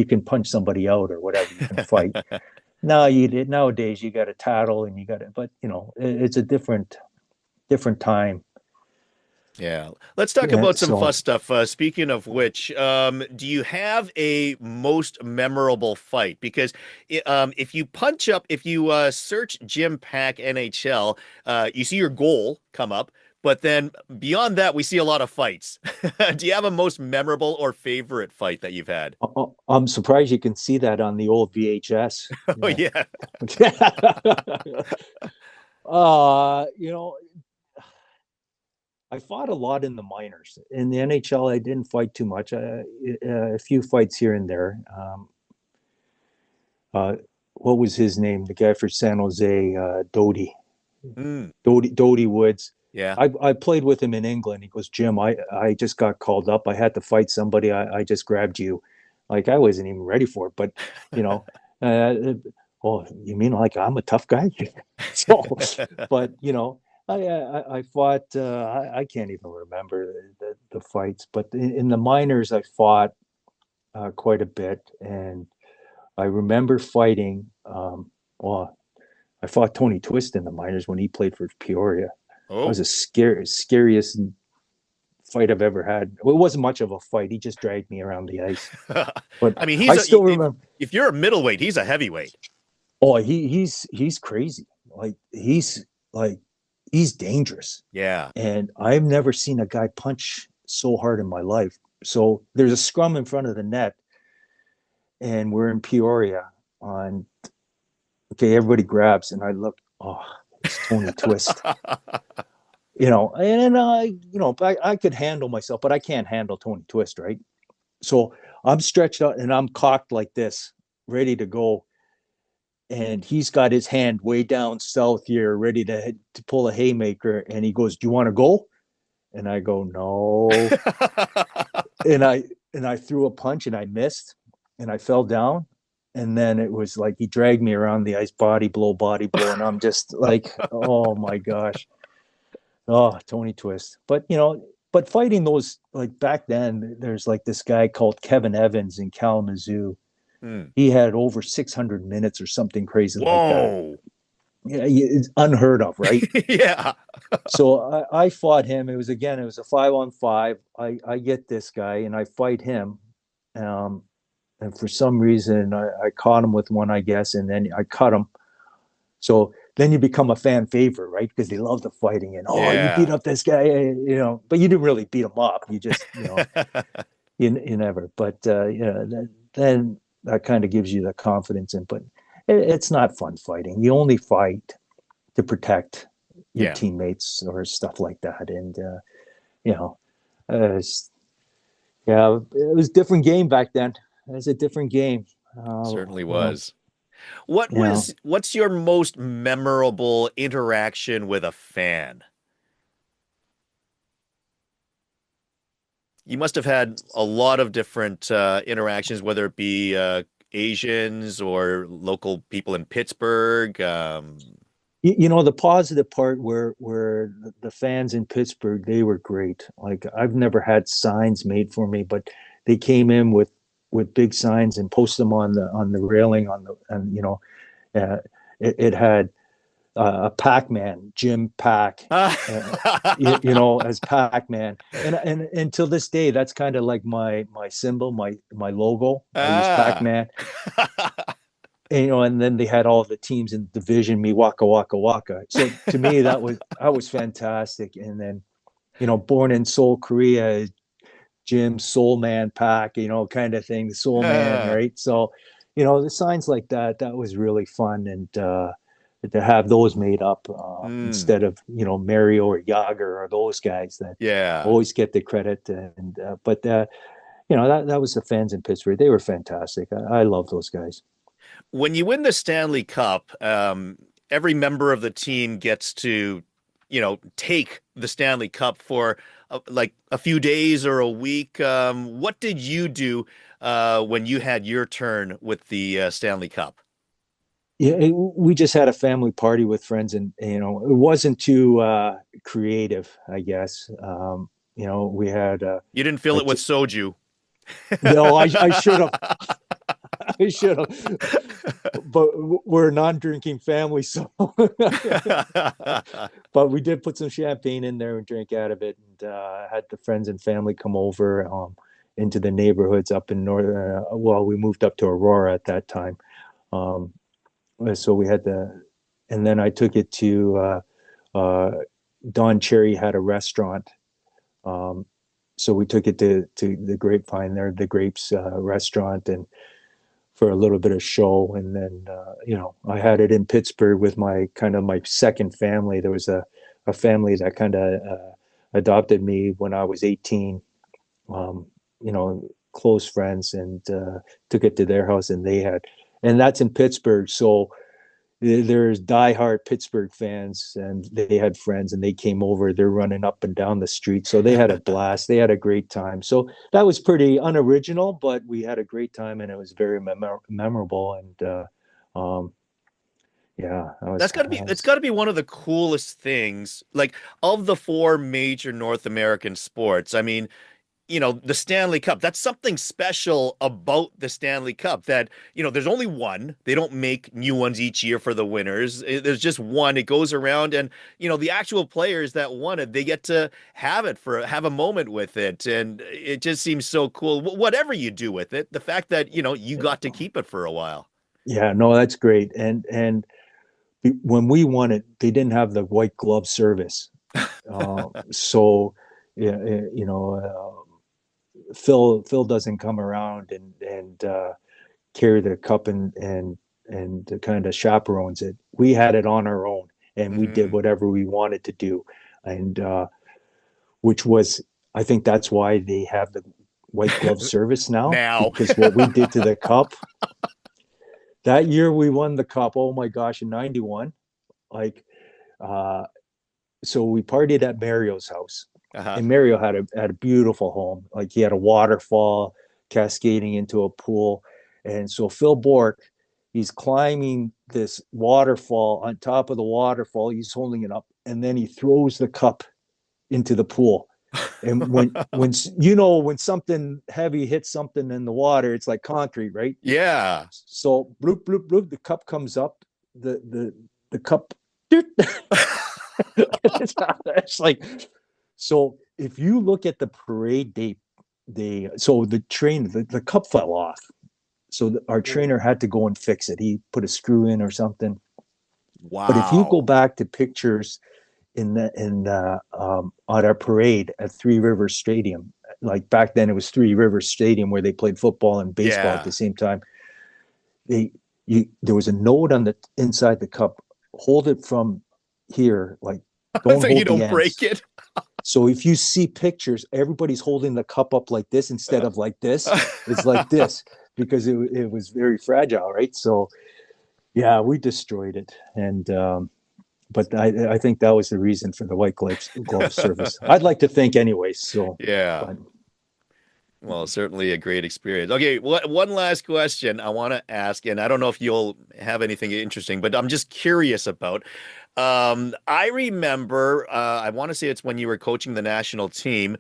can punch somebody out or whatever, you can fight. Now nowadays you got to tattle and you got to, but it's a different time. Yeah. Let's talk Yeah, about some fun so stuff. Speaking of which, do you have a most memorable fight? Because if you search Jim Paek NHL, you see your goal come up, but then beyond that, we see a lot of fights. Do you have a most memorable or favorite fight that you've had? I'm surprised you can see that on the old VHS. Oh Yeah. yeah. You know, I fought a lot in the minors. In the NHL, I didn't fight too much. A few fights here and there. Uh, what was his name? The guy for San Jose, Doty, Mm, Doty Woods. yeah. I played with him in England. He goes, Jim, I just got called up. I had to fight somebody. I just grabbed you. Like I wasn't even ready for it, but you know, uh, oh, you mean like I'm a tough guy? So, but I fought. I can't even remember the fights, but in the minors, I fought quite a bit, and I remember fighting. Well, I fought Tony Twist in the minors when he played for Peoria. That was Oh. the scariest fight I've ever had. Well, it wasn't much of a fight. He just dragged me around the ice. But I mean, I still if remember. you're a middleweight, he's a heavyweight. Oh, he's crazy. Like he's dangerous. Yeah. And I've never seen a guy punch so hard in my life. So there's a scrum in front of the net, and we're in Peoria on. Okay, everybody grabs, and I look. Oh, it's Tony Twist. And I could handle myself, but I can't handle Tony Twist, right? So I'm stretched out and I'm cocked like this, ready to go. And he's got his hand way down south here, ready to pull a haymaker. And he goes, "Do you want to go?" And I go, "No." And I threw a punch and I missed and I fell down. And then it was like he dragged me around the ice, body blow, and I'm just like, oh my gosh. Oh, Tony Twist. But but fighting those, like back then, there's like this guy called Kevin Evans in Kalamazoo. Hmm. He had over 600 minutes or something crazy like that. Whoa. Yeah, it's unheard of, right? Yeah. So I fought him. It was a 5-on-5. I get this guy and I fight him. Um, and for some reason I caught him with one, I guess, and then I cut him. So then you become a fan favorite, right? Because they love the fighting and you beat Yeah. up this guy, but you didn't really beat him up. You just, you never. But then that kind of gives you the confidence in. But it's not fun fighting. You only fight to protect your Yeah. teammates or stuff like that. And you know, uh, yeah, it was a different game back then. It was a different game. Certainly You know, was. you know, What's your most memorable interaction with a fan? You must have had a lot of different interactions, whether it be Asians or local people in Pittsburgh. the positive part where the fans in Pittsburgh, they were great. Like I've never had signs made for me, but they came in with big signs and posted them on the railing and uh, it had a Pac-Man, Jim Pack, uh, as Pac-Man, and until this day, that's kind of like my symbol, my logo. I use Ah. Pac-Man, and then they had all the teams in the division, me waka waka waka. So to me, that was fantastic. And then, born in Seoul, Korea, Jim Soul Man Pack, kind of thing, the Soul Man, Ah. right? So, the signs like that was really fun, and to have those made up Mm. instead of Mario or Yager or those guys that Yeah. always get the credit. And but that was the fans in Pittsburgh. They were fantastic. I love those guys. When you win the Stanley Cup, every member of the team gets to, take the Stanley Cup for like a few days or a week. What did you do when you had your turn with the Stanley Cup? Yeah, we just had a family party with friends, and it wasn't too creative, I guess. We had You didn't fill a it with t- soju. no, I should have, I should have, but we're a non-drinking family, so. But we did put some champagne in there and drink out of it, and had the friends and family come over into the neighborhoods up in north. Well, we moved up to Aurora at that time. Um, so we had and then I took it to Don Cherry had a restaurant. Um, so we took it to the Grapevine there, the Grapes restaurant, and for a little bit of show. And then, I had it in Pittsburgh with my second family. There was a family that kind of adopted me when I was 18, um, close friends, and took it to their house, and that's in Pittsburgh. So there's diehard Pittsburgh fans, and they had friends, and they came over. They're running up and down the street, so they had a blast. They had a great time. So that was pretty unoriginal, but we had a great time, and it was very memorable. And yeah, It's got to be one of the coolest things, like of the four major North American sports. I mean, the Stanley Cup, that's something special about the Stanley Cup that, there's only one. They don't make new ones each year for the winners. There's just one. It goes around and, the actual players that won it, they get to have a moment with it. And it just seems so cool. Whatever you do with it, the fact that, you got to keep it for a while. yeah, no, that's great. And when we won it, they didn't have the white glove service. So, yeah, Phil doesn't come around and carry the cup and kind of chaperones it. We had it on our own, and we did Hmm. whatever we wanted to do, and which was, I think that's why they have white glove service now Now. because what we did to the cup. That year we won the cup. Oh my gosh, in '91, like, so we partied at Mario's house, Uh-huh. and Mario had a beautiful home. Like he had a waterfall cascading into a pool, and so Phil Bork, he's climbing this waterfall. On top of the waterfall, he's holding it up, and then he throws the cup into the pool. And when something heavy hits something in the water, it's like concrete, right? Yeah. So bloop bloop bloop, the cup comes up, the cup. It's like, so if you look at the parade, so the cup fell off. So our trainer had to go and fix it. He put a screw in or something. But if you go Wow. back to pictures on our parade at Three Rivers Stadium, like back then it was Three Rivers Stadium where they played football and baseball at Yeah. the same time. There was a note on the inside the cup. Hold it from here, like don't So you hold the don't break ends. it. So if you see pictures, everybody's holding the cup up like this instead of like this. It's like this because it was very fragile, right? So yeah, we destroyed it, and but I think that was the reason for the white glove service. I'd like to think, anyways. So, Yeah. but Well, certainly a great experience. Okay, one last question I want to ask, and I don't know if you'll have anything interesting, but I'm just curious about. I remember, I want to say it's when you were coaching the national team,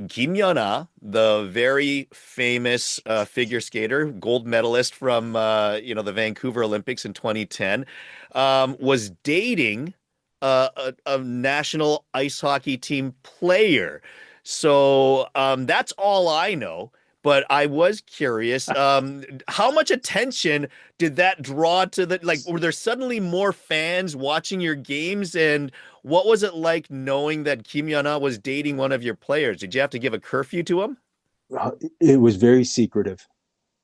Kim Yeon-ah, the very famous figure skater, gold medalist from the Vancouver Olympics in 2010, was dating a national ice hockey team player. So that's all I know. But I was curious, how much attention did that draw to were there suddenly more fans watching your games? And what was it like knowing that Kim Yeon-ah was dating one of your players? Did you have to give a curfew to him? it was very secretive.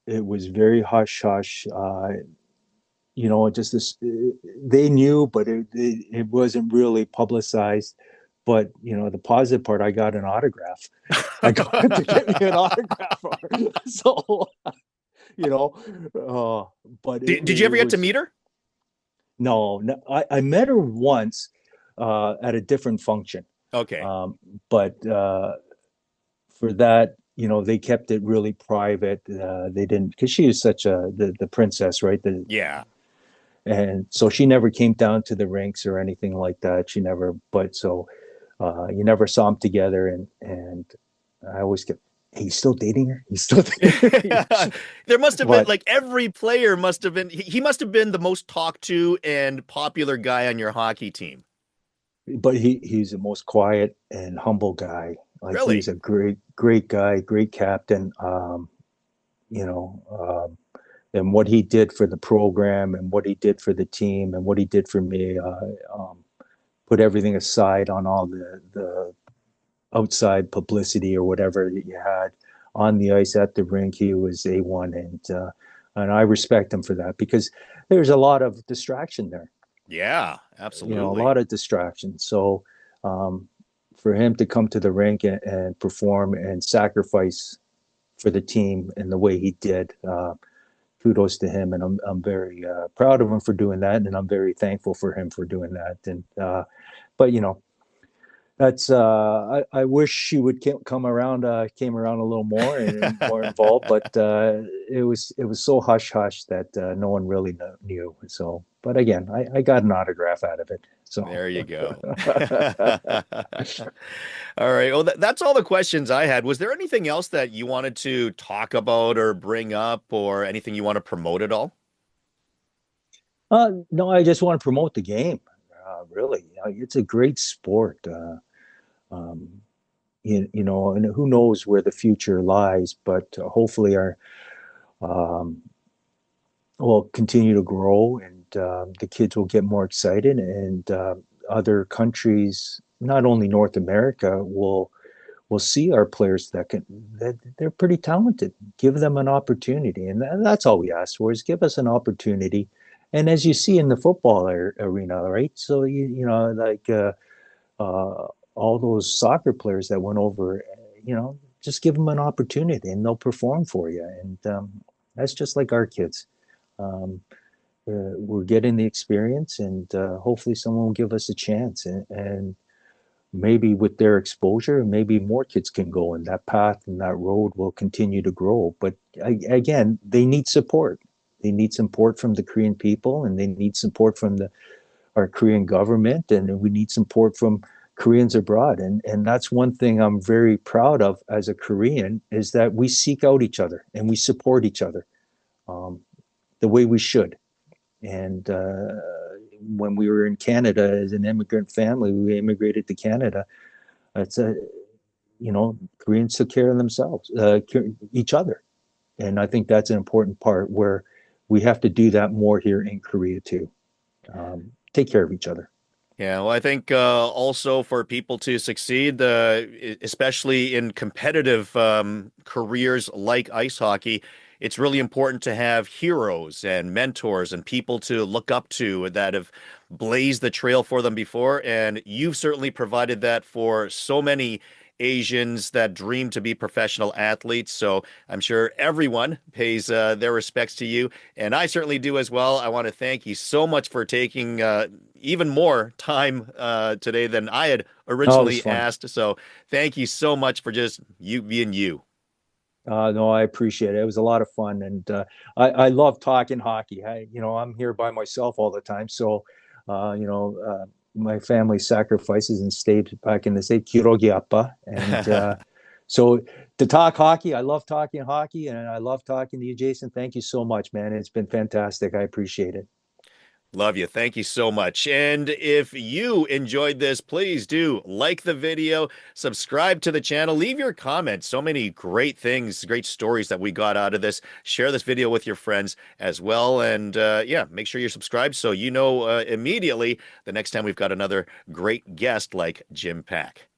It was very hush hush. Just this. They knew, but it wasn't really publicized. But the positive part, I got an autograph. I got to get me an autograph. So you know, but Did you it ever get to was meet her? no. I met her once at a different function, Okay. but for that, they kept it really private. They didn't because she was such the princess, right? Yeah. And so she never came down to the rinks or anything like that. She never, but so you never saw them together, and I always kept. Hey, he's still dating her. He's still dating her. There must have been But every player must have been he must have been the most talked to and popular guy on your hockey team. he's the most quiet and humble guy. Like he's Really? a great guy, great captain. You know, and what he did for the program and what he did for the team and what he did for me. Put everything aside on all the outside publicity or whatever that you had on the ice at the rink. He was A1, and I respect him for that because there's a lot of distraction there. Yeah, A absolutely. lot of distraction. So for him to come to the rink and perform and sacrifice for the team in the way he did, kudos to him, and I'm very proud of him for doing that, and I'm very thankful for him for doing that. And but that's I wish she would came around a little more and more involved, but it was so hush hush that no one really knew. So, but again, I got an autograph out of it. So There you go. All right. Well, that's all the questions I had. Was there anything else that you wanted to talk about or bring up or anything you want to promote at all? no, I just want to promote the game. Really, it's a great sport. Um, and who knows where the future lies, but hopefully our will continue to grow, and the kids will get more excited, and other countries, not only North America, will see our players that they're pretty talented. Give them an opportunity, and that's all we ask for is give us an opportunity. And as you see in the football arena, right? So like all those soccer players that went over, just give them an opportunity and they'll perform for you. And that's just like our kids. Um, we're getting the experience, and hopefully someone will give us a chance. And maybe with their exposure, maybe more kids can go, and that path and that road will continue to grow. But again, they need support. They need support from the Korean people, and they need support from our Korean government, and we need support from Koreans abroad. And that's one thing I'm very proud of as a Korean, is that we seek out each other and we support each other um, the way we should. And when we were in Canada as an immigrant family, we immigrated to Canada. It's a, Koreans took care of themselves, each other. And I think that's an important part where we have to do that more here in Korea too. Take care of each other. Yeah, well, I think also for people to succeed, especially in competitive careers like ice hockey, it's really important to have heroes and mentors and people to look up to that have blazed the trail for them before. And you've certainly provided that for so many Asians that dream to be professional athletes. So I'm sure everyone pays their respects to you. And I certainly do as well. I want to thank you so much for taking even more time today than I had Oh, it was originally fun. asked. So thank you so much for just you being you. No, I appreciate it. It was a lot of fun, and I love talking hockey. I'm here by myself all the time, so my family sacrifices and stayed back in the state, Kirogiappa, and so to talk hockey, I love talking hockey, and I love talking to you, Jason. Thank you so much, man. It's been fantastic. I appreciate it. Love you. Thank you so much. And if you enjoyed this, please do like the video, subscribe to the channel, leave your comments. So many great things, great stories that we got out of this. Share this video with your friends as well. And yeah, make sure you're subscribed so you know immediately the next time we've got another great guest like Jim Paek.